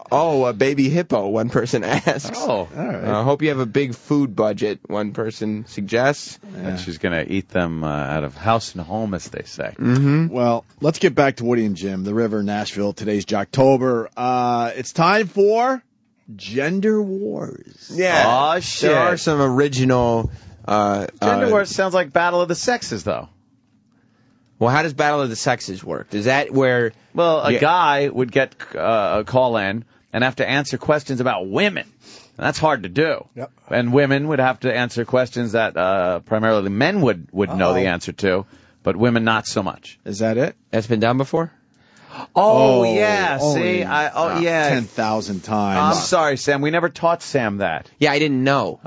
Oh, a baby hippo, one person asks. Oh, all right. Hope you have a big food budget, one person suggests. Yeah. And she's going to eat them out of house and home, as they say. Mm-hmm. Well, let's get back to Woody and Jim, the River, Nashville. Today's Jocktober. It's time for Gender Wars. Yeah. Oh, shit. There are some original... Gender Wars sounds like Battle of the Sexes, though. Well, how does Battle of the Sexes work? Is that where... Well, a guy would get a call in and have to answer questions about women. And that's hard to do. Yep. And women would have to answer questions that primarily men would know the answer to, but women not so much. Is that it? That's been done before? Oh yeah. See, yeah. 10,000 times. I'm sorry, Sam. We never taught Sam that. Yeah, I didn't know.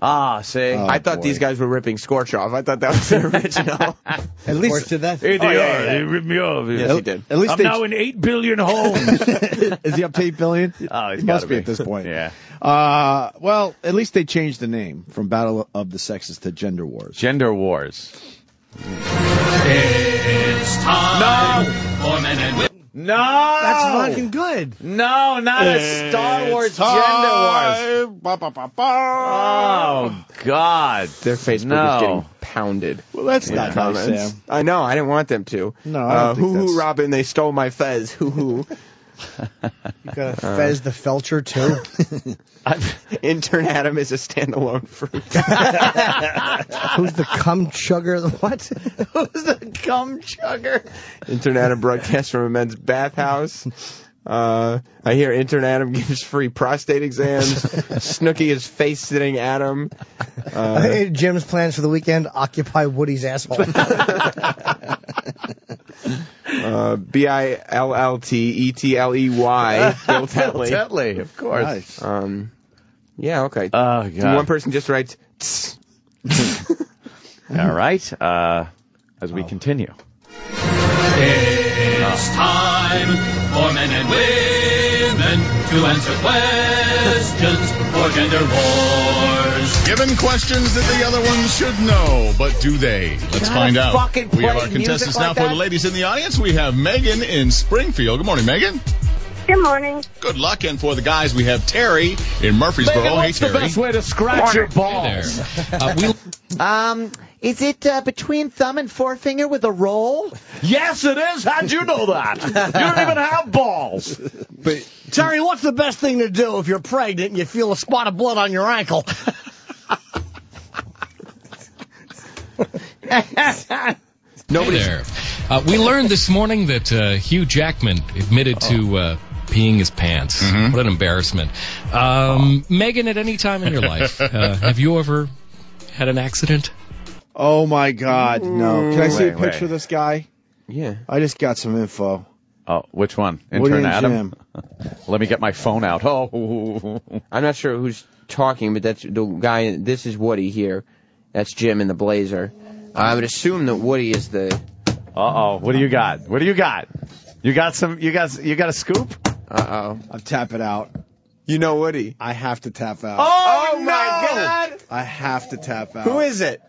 See. I thought these guys were ripping Scorch off. I thought that was the original. At least did that. He ripped me off. Yes, he did. At least I'm now in 8 billion homes. Is he up to 8 billion? Oh, he must be at this point. Yeah. Well, at least they changed the name from Battle of the Sexes to Gender Wars. Gender Wars. It's time for men and women. No! That's fucking good. No, not a Star Wars Gender Wars. Oh, God. Their Facebook is getting pounded. Well, that's not comments. nice, Sam. I know. I didn't want them to. No, I don't think hoo-hoo, Robin, they stole my fez. Hoo-hoo. You got to Fez the Felcher, too. Intern Adam is a standalone fruit. Who's the cum chugger? What? Who's the cum chugger? Intern Adam broadcasts from a men's bathhouse. I hear Intern Adam gives free prostate exams. Snooki is face-sitting Adam. Jim's plans for the weekend, occupy Woody's asshole. Billtetley. Bill Tetley. Tetley, of course. Nice. Yeah, okay. Oh, God. One person just writes, tss. All right. As we continue. It's time for men and women to answer questions for Gender Wars. Given questions that the other ones should know, but do they? Let's find out. We have our contestants now. For the ladies in the audience, we have Megan in Springfield. Good morning, Megan. Good morning. Good luck. And for the guys, we have Terry in Murfreesboro. Megan, Hey, what's the Terry. best way to scratch your balls? Is it between thumb and forefinger with a roll? Yes, it is. How'd you know that? You don't even have balls. But Terry, what's the best thing to do if you're pregnant and you feel a spot of blood on your ankle? Nobody there. We learned this morning that Hugh Jackman admitted to peeing his pants. Mm-hmm. What an embarrassment. Megan, at any time in your life, have you ever had an accident? Oh, my God, no. Can I see a picture of this guy? Yeah. I just got some info. Oh, which one? Woody Intern and Adam? Jim. Let me get my phone out. Oh. I'm not sure who's talking, but that's the guy. This is Woody here. That's Jim in the blazer. I would assume that Woody is the... Uh-oh. What do you got? What do you got? You got a scoop? Uh-oh. I'm tapping out. You know Woody. I have to tap out. Oh my God! I have to tap out. Who is it?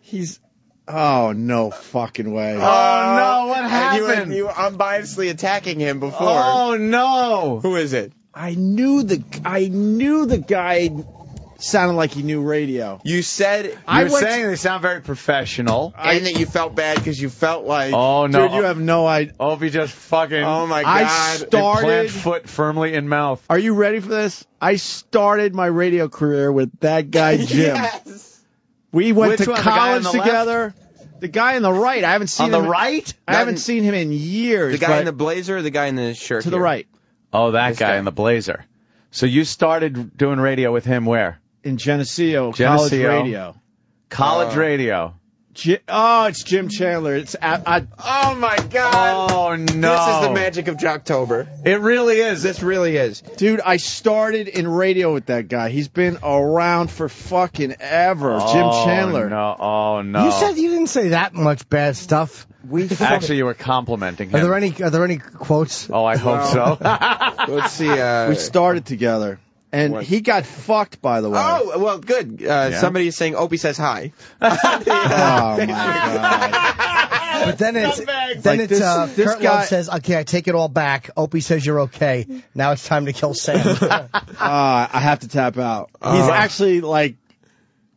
He's... Oh, no fucking way. Oh, no. What happened? You were unbiasedly attacking him before. Oh, no. Who is it? I knew the guy sounded like he knew radio. You said... You were saying they sound very professional. And that you felt bad because you felt like... Oh, no. Dude, you have no idea. Opie just fucking... Oh, my God. I started... Implant foot firmly in mouth. Are you ready for this? I started my radio career with that guy, Jim. Yes. We went Which to one? The guy college on the together. The guy on the right. I haven't seen him. On the right? I haven't seen him in years. The guy in the blazer or the guy in the shirt? To the right. Oh, that guy in the blazer. So you started doing radio with him where? In Geneseo, college radio. College radio. It's Jim Chandler. Oh my God! Oh no! This is the magic of Jocktober. It really is. This really is, dude. I started in radio with that guy. He's been around for fucking ever. Jim Chandler. No! Oh no! You didn't say that much bad stuff. Actually, you were complimenting him. Are there any quotes? Oh, I hope so. Let's see. We started together. And he got fucked, by the way. Oh, well, good. Somebody is saying Opie says hi. Oh, my God. But then it's Kurt Love says, okay, I take it all back. Opie says you're okay. Now it's time to kill Sam. I have to tap out. He's actually like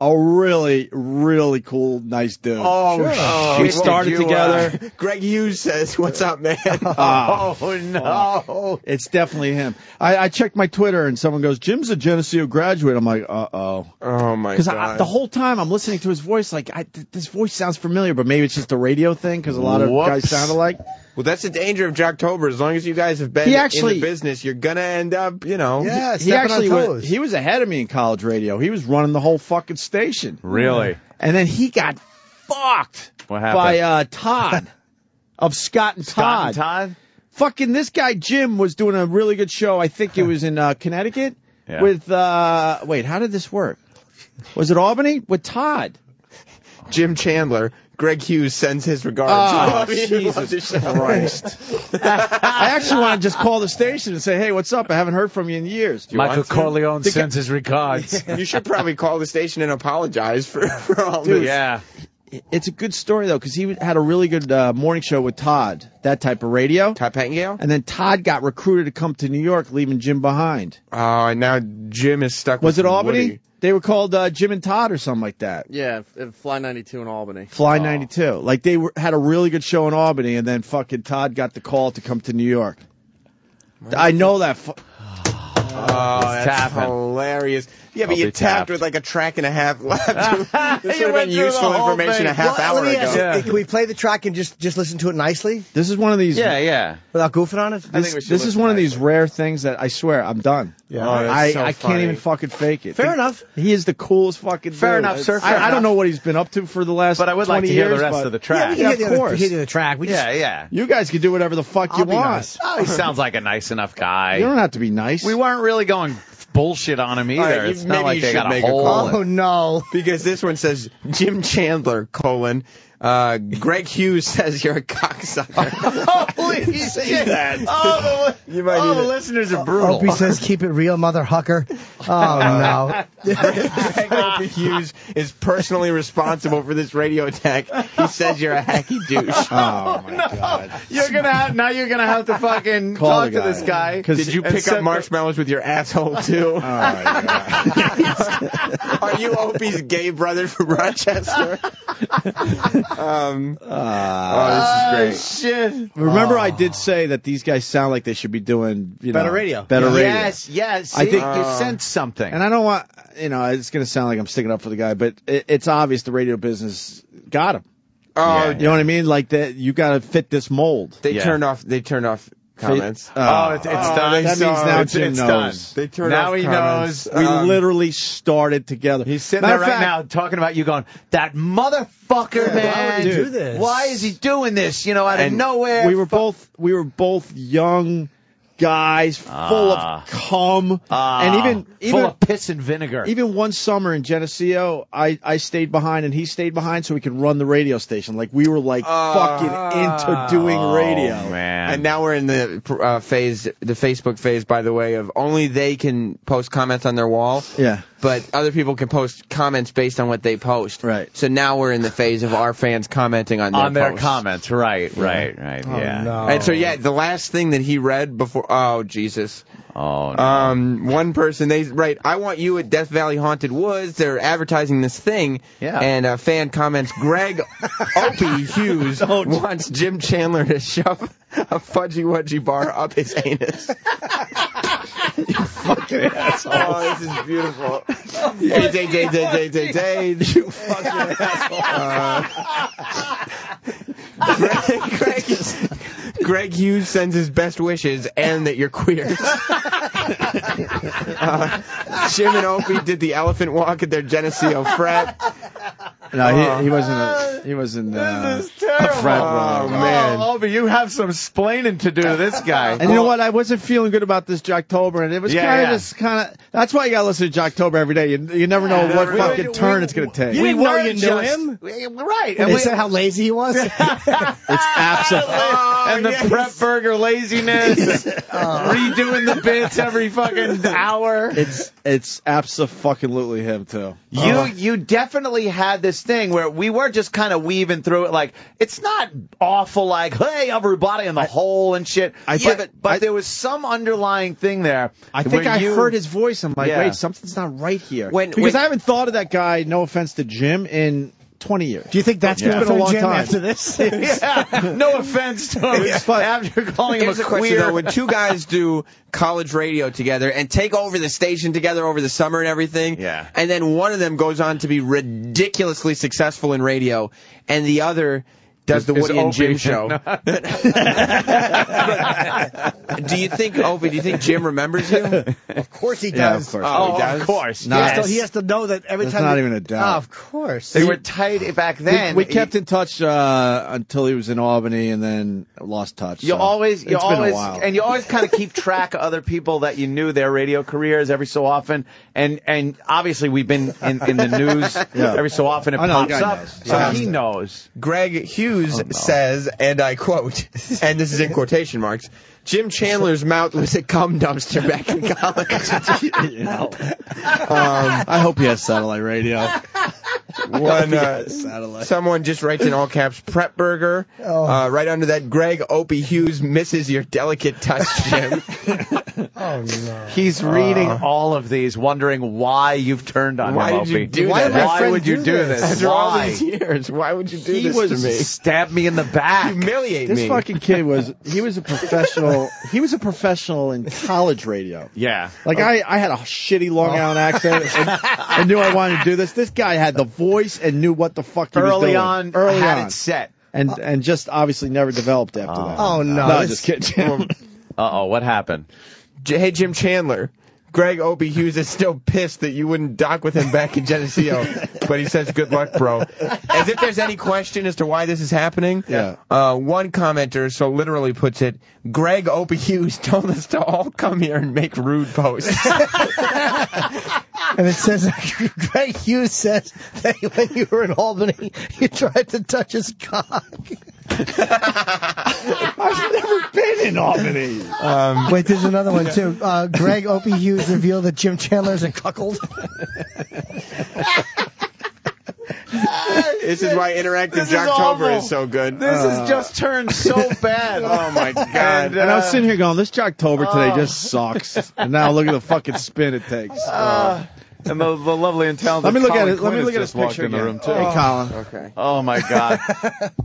a really, really cool, nice dude. Oh, sure. We started together. Greg Hughes says, what's up, man? Oh, no. It's definitely him. I checked my Twitter, and someone goes, Jim's a Geneseo graduate. I'm like, uh-oh. Oh, my God. Because the whole time I'm listening to his voice, like, this voice sounds familiar, but maybe it's just a radio thing, because a lot of guys sound alike. Well, that's the danger of Jocktober. As long as you guys have been in the business, you're going to end up, Yeah, he was ahead of me in college radio. He was running the whole fucking station. Really? And then he got fucked by Todd of Scott and Todd. Fucking this guy, Jim, was doing a really good show. I think it was in Connecticut with, wait, how did this work? Was it Albany? With Todd. Jim Chandler. Greg Hughes sends his regards. Oh, Jesus Christ. I actually want to just call the station and say, hey, what's up? I haven't heard from you in years. Michael Corleone sends his regards. You should probably call the station and apologize for all this. Yeah. It's a good story, though, because he had a really good morning show with Todd, that type of radio. Todd Pettingale? And then Todd got recruited to come to New York, leaving Jim behind. Oh, and now Jim is stuck with Was it Albany? Woody. They were called Jim and Todd or something like that. Yeah, Fly 92 in Albany. Fly 92. Like, they had a really good show in Albany, and then fucking Todd got the call to come to New York. I know that. Oh, that's hilarious. Yeah, but you tapped with like a track and a half left. This would have been useful information a half hour ago. Can we play the track and just listen to it nicely? This is one of these. Yeah. Without goofing on it? This is one of these rare things that I swear I'm done. Yeah. I can't even fucking fake it. Fair enough. He is the coolest fucking dude. Fair enough, sir. I don't know what he's been up to for the last 20 years. But I would like to hear the rest of the track. Yeah, of course. Hear the track. Yeah. You guys can do whatever the fuck you want. Nice. Oh, he sounds like a nice enough guy. You don't have to be nice. We weren't really going bullshit on him either. Right, it's not like they got a hole. Oh, no. Because this one says, Jim Chandler, Greg Hughes says you're a cocksucker. Holy shit. That. All the listeners are brutal. Opie says, keep it real, mother hucker. Oh, no. Greg Hughes is personally responsible for this radio attack. He says you're a hacky douche. Oh, my God. You're gonna have to fucking talk to this guy. Did you pick up marshmallows with your asshole, too? Oh, my God. Are you Opie's gay brother from Rochester? This is great. Shit. Remember, I did say that these guys sound like they should be doing better radio. Yes. I think you sense something. And I don't want, it's going to sound like I'm sticking up for the guy, but it's obvious the radio business got him. Oh, you know what I mean? Like that, you got to fit this mold. They turned off comments. It's done. That means now Jim knows. They turned now off he comments. knows. We literally started together. He's sitting there right now talking about you going, that motherfucker, man. Why would he do this? Why is he doing this? Out of nowhere. We were both young guys, full of cum, and even full of piss and vinegar. Even one summer in Geneseo, I stayed behind and he stayed behind so we could run the radio station. Like we were fucking into doing radio. Man. And now we're in the Facebook phase, by the way, of only they can post comments on their wall. Yeah. But other people can post comments based on what they post. Right. So now we're in the phase of our fans commenting on their posts. Comments. Right. Oh, Yeah. No. And so, the last thing that he read before, oh, Jesus. Oh, no. One person, I want you at Death Valley Haunted Woods. They're advertising this thing. Yeah. And a fan comments, Greg Opie Hughes wants Jim Chandler to shove a fudgy wudgy bar up his anus. You fucking asshole. Oh, this is beautiful. Day. You fucking asshole. Greg Hughes sends his best wishes and that you're queer. Jim and Opie did the elephant walk at their Geneseo frat. No, he wasn't. He wasn't. This is terrible. A frat brother. Oh man, Opie, you have some splaining to do to this guy. And you know what? I wasn't feeling good about this Jocktober, and it was kind of. That's why you got to listen to Jocktober every day. You never know what fucking turn it's going to take. You didn't know you knew him? Right. And they said how lazy he was? It's absolutely. And the prep burger laziness. Redoing the bits every fucking hour. It's absolutely him, too. You definitely had this thing where we were just kind of weaving through it. Like, it's not awful like, hey, everybody in the hole and shit. But there was some underlying thing there. I think I heard his voice. I'm like, wait, something's not right here. Because I haven't thought of that guy, no offense to Jim, in 20 years. Do you think that's going to been a long Jim time after this? No offense to him. After calling him a question, queer. though. When two guys do college radio together and take over the station together over the summer and everything, and then one of them goes on to be ridiculously successful in radio, and the other does the Woody and Jim show. Do you think, Opie, do you think Jim remembers you? Of course he does. Yeah, of course. Oh, he does? of course. He has to know that every There's time. not even a doubt. Oh, of course. They were tight back then. We kept in touch until he was in Albany, and then lost touch. You always, been a while. and you always kind of keep track of other people that you knew their radio careers every so often, and obviously we've been in the news every so often. It pops up, knows. so he knows. Greg Hughes says, and I quote, and this is in quotation marks, Jim Chandler's mouth was a cum dumpster back in college. I hope he has satellite radio. Someone just writes in all caps, prep burger. Right under that, Greg Opie Hughes misses your delicate touch, Jim. Oh, no. He's reading all of these, wondering why you've turned on him, Why did Opie. you do Why that? Why would you do this? After all Why? these years, why would you do this to me? Stab me in the back. Humiliate me. This fucking kid was a professional. He was a professional in college radio. Yeah. Like I had a shitty Long Island accent and I knew I wanted to do this. This guy had the voice and knew what the fuck he was doing. Early on, it set. And just obviously never developed after that. Oh, no. No, just kidding. Uh-oh, what happened? Hey, Jim Chandler. Greg Opie Hughes is still pissed that you wouldn't dock with him back in Geneseo, but he says good luck, bro. As if there's any question as to why this is happening. Yeah. One commenter so literally puts it, Greg Opie Hughes told us to all come here and make rude posts. And it says, Greg Hughes says that when you were in Albany, you tried to touch his cock. I've never been in Albany. Wait, there's another one, too. Greg Opie Hughes revealed that Jim Chandler's a cuckold. This is why interactive Jocktober is so good. This has just turned so bad. Oh, my God. And I was sitting here going, this Jocktober today just sucks. And now look at the fucking spin it takes. And the lovely and talented Let me look Colin at it. Let me Quinn look at has his just walked picture in the again. room, too. Hey, Colin. Okay. Oh, my God.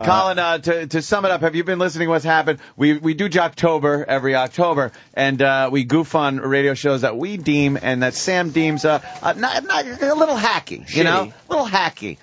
Colin, to sum it up, have you been listening to what's happened? We do Jocktober every October, and we goof on radio shows that we deem and that Sam deems not a little hacky, you know? A little hacky.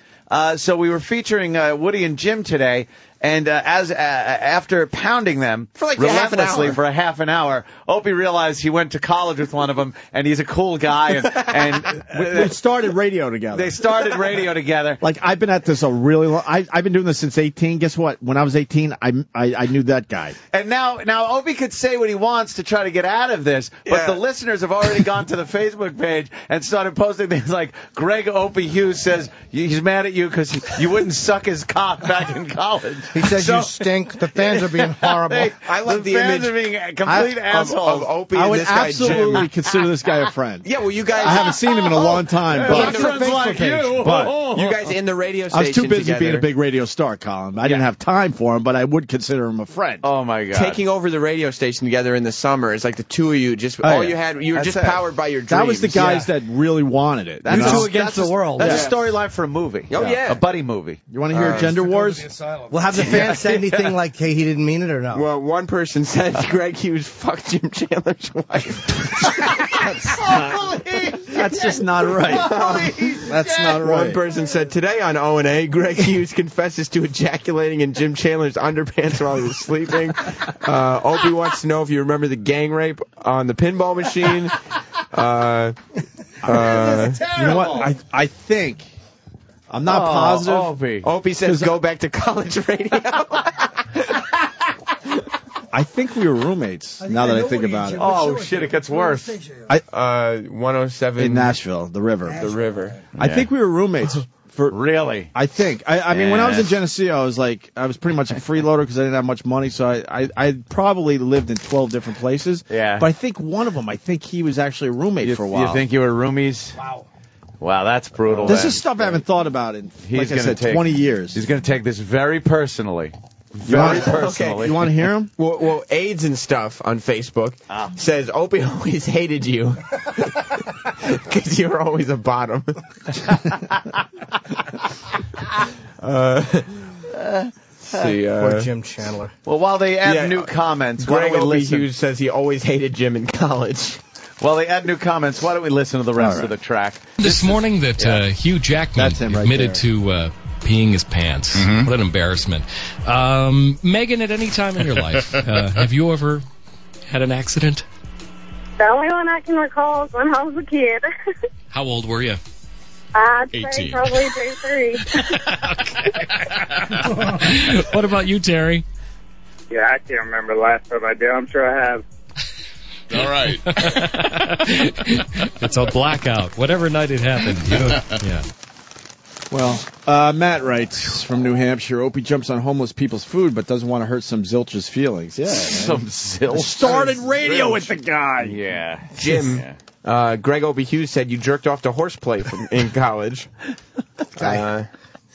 So we were featuring Woody and Jim today, and after pounding them for like relentlessly for a half an hour, Opie realized he went to college with one of them, and he's a cool guy. And we started radio together. They started radio together. Like, I've been at this a really long. I've been doing this since 18. Guess what? When I was 18, I knew that guy. And now Opie could say what he wants to try to get out of this, but the listeners have already gone to the Facebook page and started posting things like Greg Opie Hughes says he's mad at you because you wouldn't suck his cock back in college. He says you stink. The fans are being horrible. I love the fans image are being complete assholes. of Opie I and would this guy, absolutely Jim. consider this guy a friend. Yeah, well, you guys... I haven't seen him in a long time. Well, But friends like you. But you guys in the radio I station was too busy together, being a big radio star, Colin. I didn't have time for him, but I would consider him a friend. Oh, my God. taking over the radio station together in the summer. It's like the two of you just you were just powered by your dreams. That was the guys that really wanted it. That's you know? two against the world. That's a storyline for a movie. Oh, yeah. A buddy movie. You want to hear Gender Wars? We'll have the fans say anything like, hey, he didn't mean it or no? Well, one person said Greg Hughes fucked Jim Chandler's wife. That's just not right. That's not right. One person said, today on O&A, Greg Hughes confesses to ejaculating in Jim Chandler's underpants while he was sleeping. Opie wants to know if you remember the gang rape on the pinball machine. You know what? I think I'm not positive. Opie says go back to college radio. I think we were roommates, now that I think about it. Oh, shit, it gets worse. 107. In Nashville, the river. The river. I think we were roommates. Really? I think. I mean, when I was in Geneseo, I was pretty much a freeloader because I didn't have much money, so I probably lived in 12 different places. Yeah. But I think one of them, he was actually a roommate for a while. You think you were roomies? Wow, that's brutal. This is stuff I haven't thought about in, like I said, 20 years. He's going to take this very personally. Very personally. Okay. You want to hear him? Well, AIDS and stuff on Facebook says Opie always hated you because you were always a bottom. Poor Jim Chandler. Well, while they add new comments, Greg why don't we Opie listen? Hughes says he always hated Jim in college. While they add new comments, why don't we listen to the rest of the track? This morning that Hugh Jackman admitted to peeing his pants. What an embarrassment. Megan, at any time in your life, have you ever had an accident? The only one I can recall is when I was a kid. How old were you? I'd say 18. probably J3. What about you, Terry? Yeah, I can't remember the last time I did. I'm sure I have. All right. It's a blackout. Whatever night it happened. Yeah. Well, Matt writes from New Hampshire, Opie jumps on homeless people's food but doesn't want to hurt some zilch's feelings. Yeah, some zilch. Started radio with the guy. Yeah. Jim, Greg Opie Hughes said you jerked off to horseplay in college.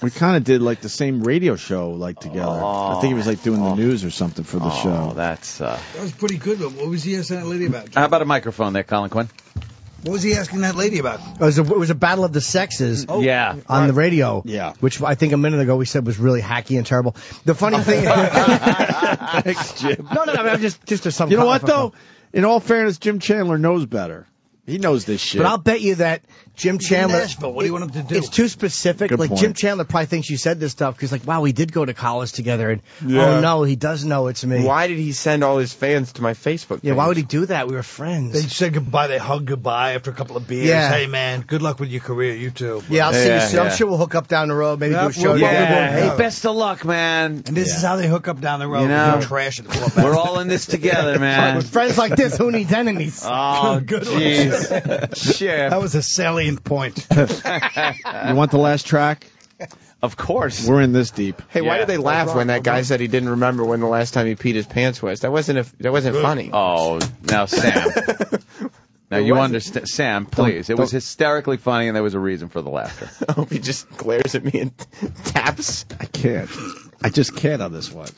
We kind of did like the same radio show together. I think he was doing the news or something for the show. That's That was pretty good, but what was he asking that lady about? How about a microphone there, Colin Quinn? What was he asking that lady about? It was a battle of the sexes. Yeah. On the radio. Yeah. Which I think a minute ago we said was really hacky and terrible. The funny thing. Thanks, Jim. No, I'm just to some. You know what though? In all fairness, Jim Chandler knows better. He knows this shit. But I'll bet you that Jim Chandler. Nashville. What do you want him to do? It's too specific. Good point. Jim Chandler probably thinks you said this stuff because, wow, we did go to college together, and oh no, he does know it's me. Why did he send all his fans to my Facebook page? Yeah, why would he do that? We were friends. They said goodbye. They hugged goodbye after a couple of beers. Yeah. Hey, man, good luck with your career. You too. Yeah, I'll see you soon. I'm sure we'll hook up down the road. Maybe do a show. Hey, best of luck, man. And this is how they hook up down the road. Trash at the club. We're all in this together, man. With friends like this, who needs enemies? Oh, good. jeez. Shit. That was a salient point. You want the last track? Of course. We're in this deep. Hey, why did they laugh when that guy said he didn't remember when the last time he peed his pants was? That wasn't funny. Oh, now Sam. Now you understand, Sam. Please, it was hysterically funny, and there was a reason for the laughter. I hope he just glares at me and taps. I can't. I just can't on this one.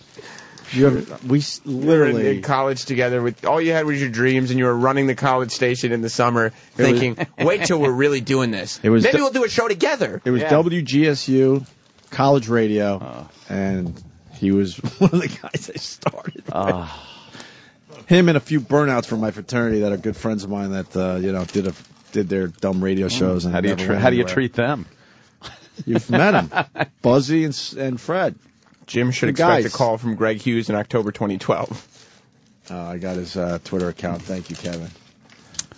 We literally in college together. With all you had was your dreams, and you were running the college station in the summer, thinking, "Wait till we're really doing this. Maybe we'll do a show together." It was WGSU, college radio, and he was one of the guys I started. Him and a few burnouts from my fraternity that are good friends of mine that did their dumb radio shows. And how do you treat them? You've met them, Buzzy and Fred. Jim should expect a call from Greg Hughes in October 2012. I got his Twitter account. Thank you, Kevin.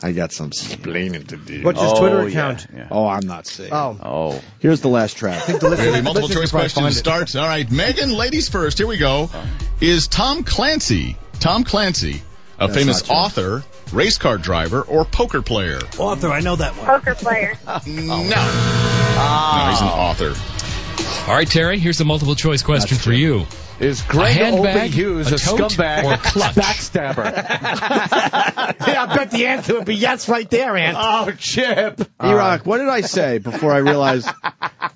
I got some splaining to do. What's his Twitter account? Yeah. Oh, I'm not saying. Oh. Here's the last track. Multiple choice question starts. All right, Megan, ladies first. Here we go. Is Tom Clancy a famous author, race car driver, or poker player? Author, I know that one. Poker player. No, he's an author. All right, Terry, here's the multiple choice question for you. Is Greg Opie Hughes a scumbag or clutch? Backstabber? Yeah, I bet the answer would be yes right there, Ant. Oh, Chip. E-Rock, what did I say before I realized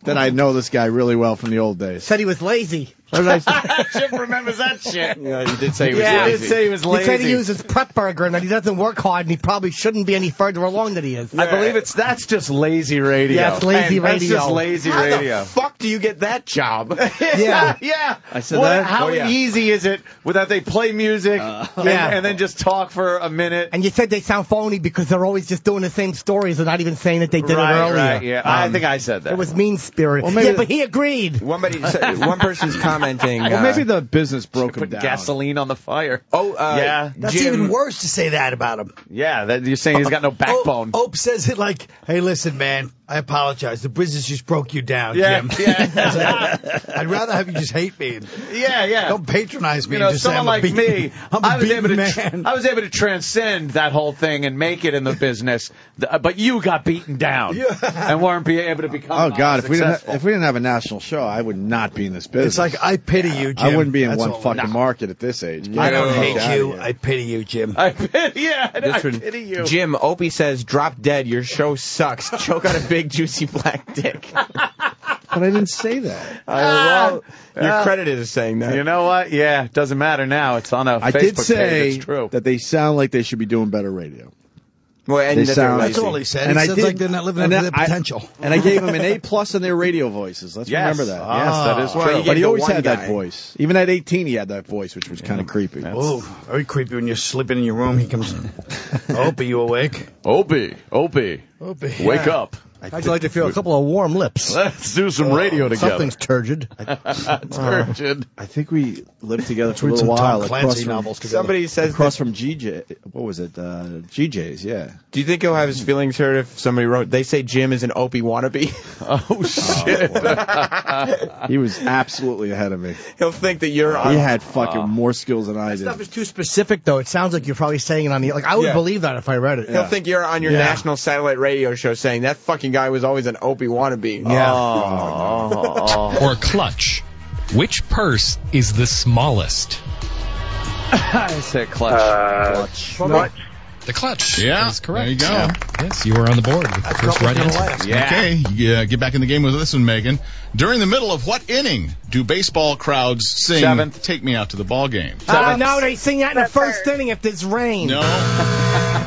that I know this guy really well from the old days? Said he was lazy. What did I say? Chip remembers that shit. Yeah, you did say he was lazy. He did say he was lazy. He said he uses prep burger and that he doesn't work hard and he probably shouldn't be any further along than he is. I believe that's just lazy radio. Yeah, it's lazy radio. That's just lazy radio. How the fuck do you get that job? Yeah. I said that? How easy is it without they play music and then just talk for a minute? And you said they sound phony because they're always just doing the same stories and not even saying that they did it earlier. Right, yeah. I think I said that. It was mean-spirited. Well, yeah, but he agreed. One person's commenting. Well, maybe the business broke him put down. gasoline on the fire. Yeah. That's Jim, even worse to say that about him. Yeah, you're saying he's got no backbone. Ope says it like, hey, listen, man, I apologize. The business just broke you down, Yeah, Jim. yeah. I'd rather have you just hate me. Yeah. Don't patronize me. You know, and just say someone I'm a like me, I was able man. I was able to transcend that whole thing and make it in the business. But you got beaten down and weren't able to become. Oh God! successful. If we didn't have a national show, I would not be in this business. It's like I pity you, Jim. I wouldn't be in That's one all. fucking market at this age. I don't hate Get you. out of I pity you, Jim. I pity you. Jim, Opie says, drop dead. Your show sucks. Choke on a big, juicy black dick. But I didn't say that. Well, you're credited as saying that. You know what? Yeah, it doesn't matter now. It's on a I Facebook did page. say It's true. that they sound like they should be doing better radio. Well, and They that sound- they're That's lazy. all he said. And He I says did- like they're not living up and to their I- potential. And I gave them an A+ on their radio voices. Let's Yes. remember that. Yes, that is Well, true. you But gave he the always one had guy. that voice. Even at 18, he had that voice, which was kind of creepy. Oh, very creepy when you're sleeping in your room. He comes. Opie, you awake? Opie, Opie, wake up. How'd you like to feel a couple of warm lips? Let's do some radio together. Something's turgid. Turgid. I think we lived together for a Read little some while. Tom Clancy novels together. Somebody says, Across from GJ. What was it? GJ's, yeah. do you think he'll have his feelings hurt if somebody wrote, they say Jim is an Opie wannabe? Oh, shit. He was absolutely ahead of me. He'll think that you're He had fucking more skills than I did. Stuff is too specific, though. It sounds like you're probably saying it on the. Like I would Yeah. believe that if I read it. He'll think you're on your national satellite radio show saying that fucking guy was always an Opie wannabe. Or clutch. Which purse is the smallest? I said clutch. Clutch. The clutch. Yeah, That is correct. there you go. Yeah. Yes, you are on the board with the first right answer. Yeah. Okay, get back in the game with this one, Megan. During the middle of what inning do baseball crowds sing, Seventh. Take Me Out to the Ball Game? No, they sing that in the first inning if there's rain. No.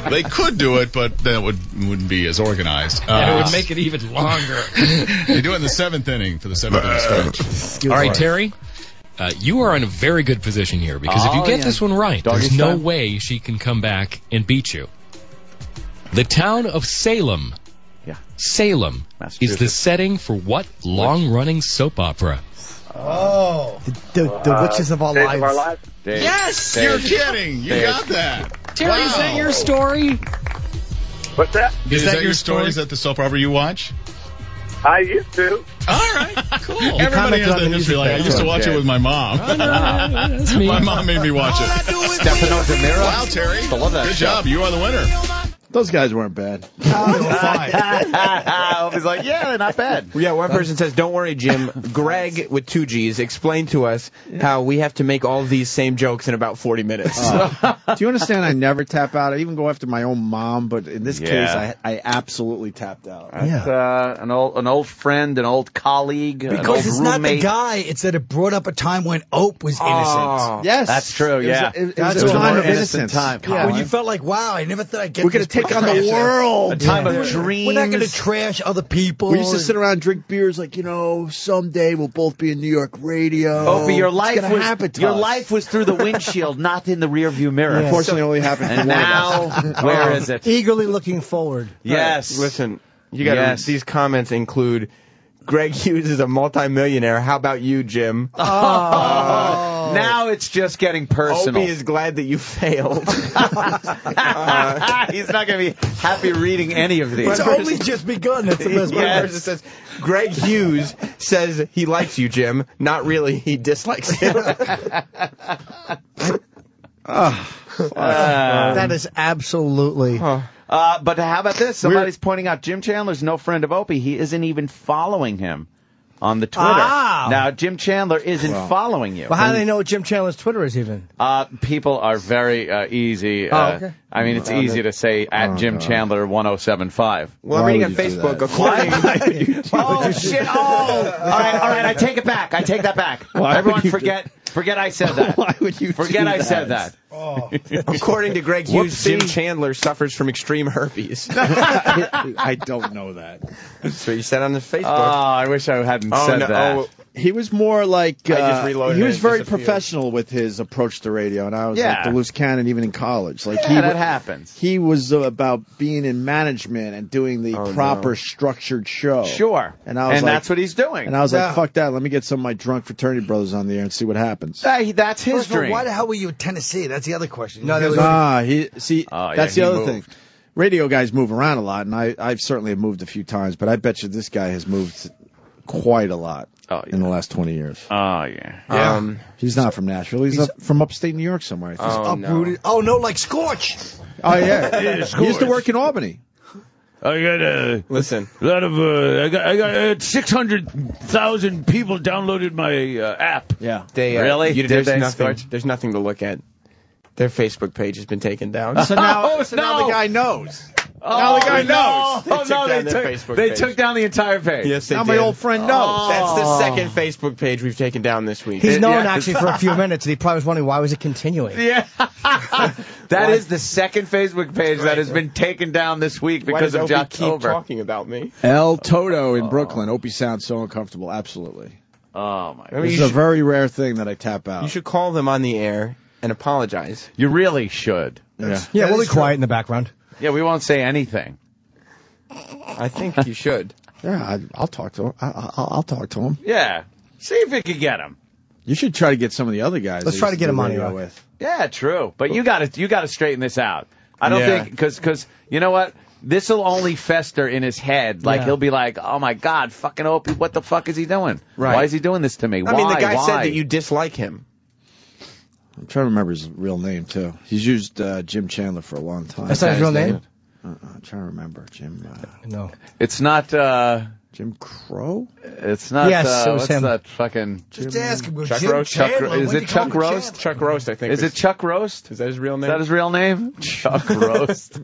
They could do it, but that wouldn't be as organized. And it would make it even longer. They do it in the seventh inning for the seventh inning stretch. All right, Terry. You are in a very good position here because if you get this one right, Doggy there's no style. way she can come back and beat you. The town of Salem. Yeah. Salem is Massachusetts. the setting for what long-running soap opera? Oh, the witches of our Days lives. of our lives. Dave. Yes, Dave. you're kidding. You Dave. got that. Terry, is that your story? What's that? Is that your your story? story? Is that the soap opera you watch? I used to. All right, cool. You Everybody commented has on that the history. music Like, I there, used to too. watch it with my mom. That's me. My mom made me watch it. Stefano DeMiro. Wow, Terry. I love that Good show. job. You are the winner. Those guys weren't bad. Opie's like, yeah, they're not bad. Yeah, one person says, don't worry, Jim. Greg, with 2 G's, explained to us how we have to make all of these same jokes in about 40 minutes. Do you understand? I never tap out. I even go after my own mom, but in this Yeah. case, I absolutely tapped out. That's, an old friend, an old colleague, an old Because it's not the roommate. guy. It's that it brought up a time when Ope was innocent. Yes, That's true, yeah. It That's was a a time more of innocent innocence. time. Yeah. When you felt like, wow, I never thought I'd get We're going to this take on the trash. world. A time of dreams. We're not going to trash other people. We used to sit around and drink beers like, someday we'll both be in New York radio. Opie, your It's life gonna was happen to your us. life was through the windshield, not in the rearview mirror. Unfortunately, it only happened to And one of us. now, where is it? Eagerly looking forward. Yes. Listen, you got Yes. these comments include Greg Hughes is a multimillionaire. How about you, Jim? Now it's just getting personal. Opie is glad that you failed. He's not going to be happy reading any of these. It's only just begun. That's the best One part. person says, Greg Hughes says he likes you, Jim. Not really. He dislikes you. That is absolutely. But how about this? Somebody's pointing out Jim Chandler's no friend of Opie. He isn't even following him on the Twitter. Ah. Now, Jim Chandler isn't following you. Well, how do they know what Jim Chandler's Twitter is even? People are very easy. Okay. I mean, it's easy to say at Jim Chandler 1075. Well, I'm Why reading on would you do Facebook. that? According, Oh, shit. Oh. All right. I take it back. I take that back. Why Everyone would you forget I said that. Why would you Forget do I that? said that. according to Greg Hughes, Whoopsie. Jim Chandler suffers from extreme herpes. I don't know that. That's what you said on the Facebook. I wish I hadn't said no. that. Oh, He was more like I just reloaded he it was and very disappeared. professional with his approach to radio, and I was Yeah. like the loose cannon even in college. Like Yeah, that happens. He was about being in management and doing the proper structured show. Sure. And I was like, that's what he's doing. And I was like, fuck that. Let me get some of my drunk fraternity brothers on the air and see what happens. That's his First of all, dream. why the hell were you in Tennessee? That's the other question. No, there was- That's the he other moved. thing. radio guys move around a lot, and I've certainly moved a few times, but I bet you this guy has moved quite a lot in the last 20 years. Oh, yeah. He's not from Nashville. He's from upstate New York somewhere. I think. Uprooted. Oh, no, like Scorch. Oh, yeah. He used to work in Albany. I got listen. A lot of I got 600,000 people downloaded my app. Yeah. They Really? There's nothing to look at. Their Facebook page has been taken down. So now, now the guy knows. Now the guy knows. They took down the entire page. Yes, they now did. my old friend knows. That's the second Facebook page we've taken down this week. He's known actually for a few minutes, and he probably was wondering why was it continuing. Yeah. That is the second Facebook page that has been taken down this week because of Jocktober. Keep Jocktober. talking about me. El Toto in Brooklyn. Opie sounds so uncomfortable. Absolutely. Oh, my God. This is a very rare thing that I tap out. You should call them on the air and apologize. You really should. Yeah, we'll be quiet in the background. Yeah, we won't say anything. I think you should. Yeah, I'll talk to him. I'll talk to him. Yeah. See if you can get him. You should try to get some of the other guys. Let's try to get him on here with. Yeah, true. But you got to straighten this out. I don't think because you know what? This will only fester in his head. Like he'll be like, "Oh my God, fucking Opie, what the fuck is he doing? Right. Why is he doing this to me? I mean, the guy Why? said that you dislike him. I'm trying to remember his real name too. He's used Jim Chandler for a long time. That's not his real name? I'm trying to remember Jim. No. It's not Jim Crow. It's not. Yes, it was what's him. that fucking Just ask him. Chuck Jim Roast? Chandler, Is when it you call Chuck him Roast? Chandler? Chuck Roast, I think. Is it Chuck Roast? Is that his real name? Is that his real name? Chuck Roast.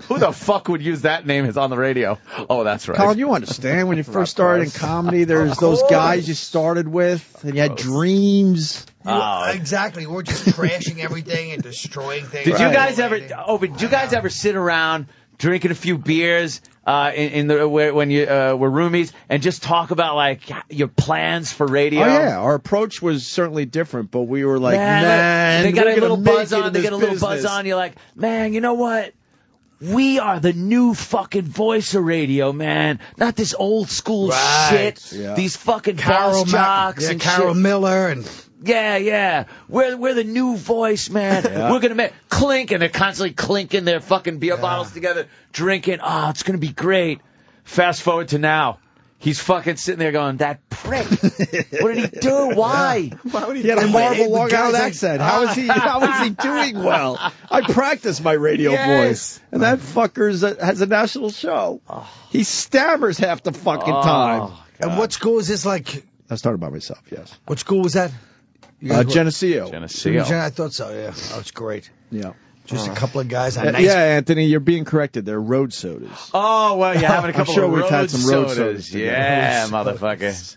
Who the fuck would use that name as on the radio? Oh, that's right. Colin, you understand when you first started in comedy, there's those guys you started with, and you had dreams. Exactly. We're just crashing everything and destroying things. Did you guys ever? Oh, but did you guys ever sit around drinking a few beers when you were roomies and just talk about like your plans for radio? Oh yeah, our approach was certainly different, but we were like, man, they got we're a little gonna buzz make it on. in They this get a little business. buzz on. You're like, man, you know what? We are the new fucking voice of radio, man. Not this old school shit. Yeah. These fucking boss jocks and Carol shit. Miller and Yeah. We're the new voice, man. We're gonna make clink, and they're constantly clinking their fucking beer bottles together, drinking. Oh, it's gonna be great. Fast forward to now. He's fucking sitting there going, that prick. What did he do? Why? Why would he had a horrible Long Island accent. How is he doing well? I practice my radio voice, and that fucker has a national show. He stammers half the fucking time. And what school is this like? I started by myself, yes. What school was that? Geneseo. I thought so, yeah. Oh, it's great. Yeah. Just a couple of guys on nice. Yeah, Anthony, you're being corrected. They're road sodas. Oh, well, you're having a couple I'm sure of we've road had some road sodas. sodas together. Yeah, motherfucker.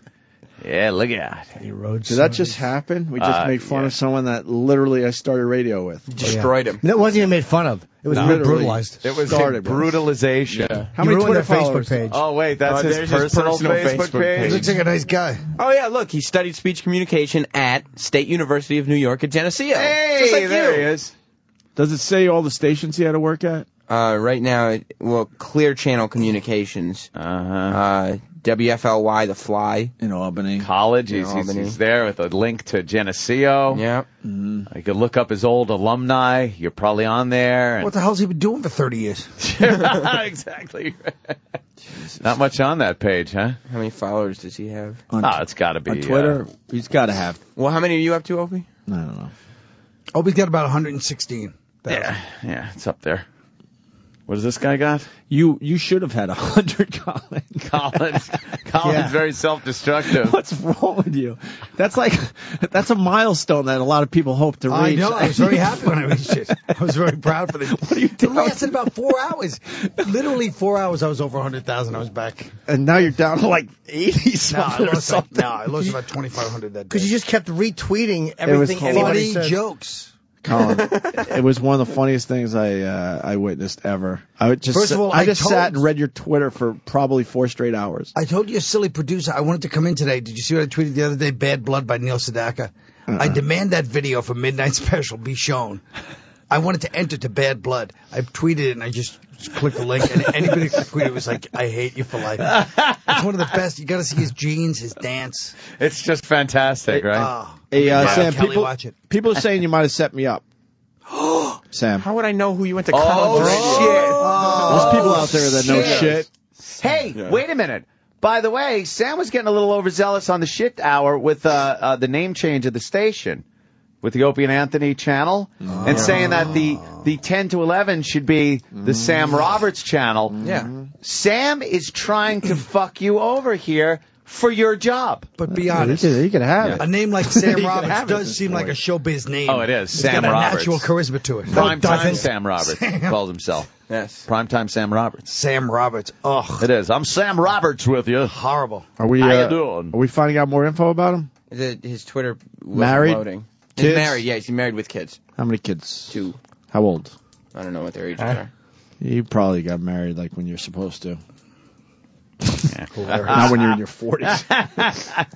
Yeah, look out. Did that just happen? We just made fun of someone that literally I started radio with. Destroyed him. It wasn't even made fun of. It was brutalized. It was Started, brutalization. Yeah. How many Twitter followers? Facebook page. Oh, wait, that's his there's personal Facebook page? He looks like a nice guy. Oh, yeah, look, he studied speech communication at State University of New York at Geneseo. Hey, Just like there you. he is. Does it say all the stations he had to work at? Right now, Clear Channel Communications. WFLY, The Fly. In Albany. College. In Albany. He's there with a link to Geneseo. Yeah. Mm-hmm. You could look up his old alumni. You're probably on there. What the hell's he been doing for 30 years? Exactly. Not much on that page, huh? How many followers does he have? It's got to be. On Twitter, he's got to have. Well, how many are you up to, Opie? I don't know. Opie's got about 116. Yeah, it's up there. What does this guy got? You should have had 100, Colin. Colin's very self-destructive. What's wrong with you? That's a milestone that a lot of people hope to reach. I know. I was very happy when I reached it. I was very proud for this. What are you doing? It lasted about 4 hours. Literally 4 hours. I was over 100,000. I was back. And now you're down to like 80 something or something. I lost about 2,500 that day. Because you just kept retweeting everything anybody said. Jokes. Colin, it was one of the funniest things I witnessed ever. First of all, I just sat and read your Twitter for probably 4 straight hours. I told you, silly producer, I wanted to come in today. Did you see what I tweeted the other day? Bad Blood by Neil Sedaka. I demand that video for Midnight Special be shown. I wanted to enter to Bad Blood. I tweeted it and I just clicked the link, and anybody who tweeted was like, "I hate you for life." It's one of the best. You got to see his jeans, his dance. It's just fantastic, right? Hey, Sam, Kelly, watch it. people are saying you might have set me up. Sam. How would I know who you went to college with? There's people out there that know shit. Hey, wait a minute. By the way, Sam was getting a little overzealous on the shit hour with the name change of the station, with the Opie and Anthony channel, and saying that the 10 to 11 should be the Sam Roberts channel. Yeah. Sam is trying to fuck you over here for your job. But be honest. You could have it. A name like Sam You can Roberts have it does at seem this like a showbiz name. Oh, it is. It's Sam got a Roberts. natural charisma to it. Primetime Sam Roberts calls himself. Yes. Primetime Sam Roberts. Sam Roberts. Ugh. It is. I'm Sam Roberts with you. Horrible. Are we? How you doing? Are we finding out more info about him? His Twitter wasn't Married? loading. Kids? He's married. Yeah, he's married with kids. How many kids? 2. How old? I don't know what their ages are. You probably got married like when you're supposed to. Not when you're in your 40s.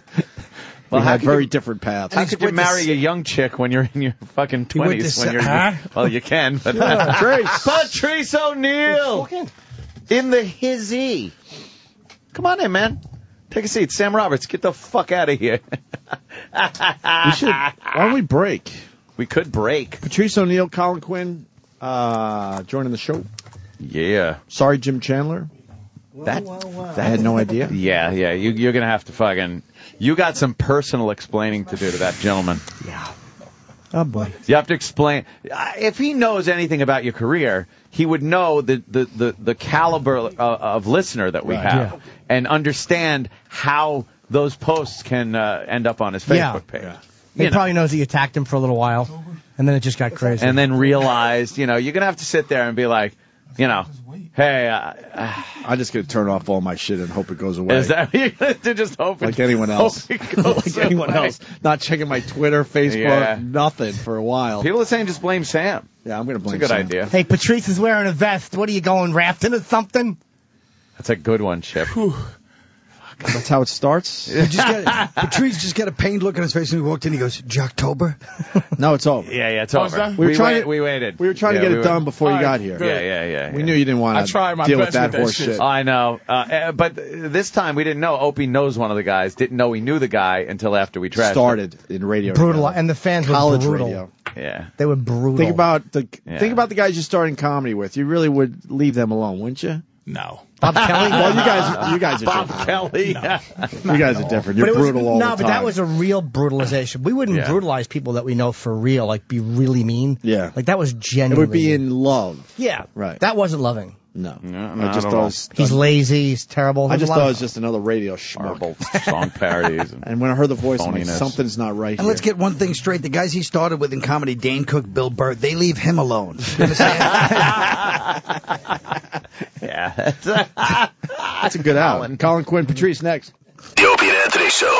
We had very different paths. How could you marry a young chick when you're in your fucking 20s? When you're well, you can, but Patrice O'Neal in the hizzy. Come on in, man. Take a seat. Sam Roberts, get the fuck out of here. We should. Why don't we break? We could break. Patrice O'Neal, Colin Quinn, joining the show. Yeah. Sorry, Jim Chandler. I had no idea. Yeah. You're gonna have to fucking. You got some personal explaining to do to that gentleman. Yeah. Oh boy. You have to explain. If he knows anything about your career, he would know the caliber of listener that we have, and understand how those posts can end up on his Facebook page. Yeah. He probably knows that you attacked him for a little while, and then it just got crazy. And then realized, you're going to have to sit there and be like, hey, I'm just going to turn off all my shit and hope it goes away. Is that to just hope like anyone else? Like anyone else. Not checking my Twitter, Facebook, nothing for a while. People are saying just blame Sam. Yeah, I'm going to blame It's a good Sam. idea. Hey, Patrice is wearing a vest. What are you going, rafting or something? That's a good one, Chip. That's how it starts? Patrice just got a pained look on his face when he walked in. He goes, Jocktober? No, it's over. Yeah, it's over. We waited. We were trying to get it done before you got here. Yeah. We knew you didn't want to deal with that horse shit. I know. But this time we didn't know. Opie knows one of the guys. Didn't know he knew the guy until after we trashed Started in radio. Brutal. And the fans College were brutal. radio. Yeah. They were brutal. Think about the guys you're starting comedy with. You really would leave them alone, wouldn't you? No. Bob Kelly? Well, you guys are Bob different. Kelly. No. You guys are different. You're brutal all the time. No, but that was a real brutalization. We wouldn't brutalize people that we know for real, like be really mean. Yeah. Like that was genuine. It would be in love. Yeah. Right. That wasn't loving. No. I just don't thought he's lazy. He's terrible. I just thought it was just another radio schmuck. Horrible song parodies. And when I heard the voice, I'm like, phoniness. something's not right And here. let's get one thing straight. The guys he started with in comedy, Dane Cook, Bill Burr, they leave him alone. You understand? Yeah. That's a good out. Colin Quinn, Patrice next. The Opie and Anthony Show.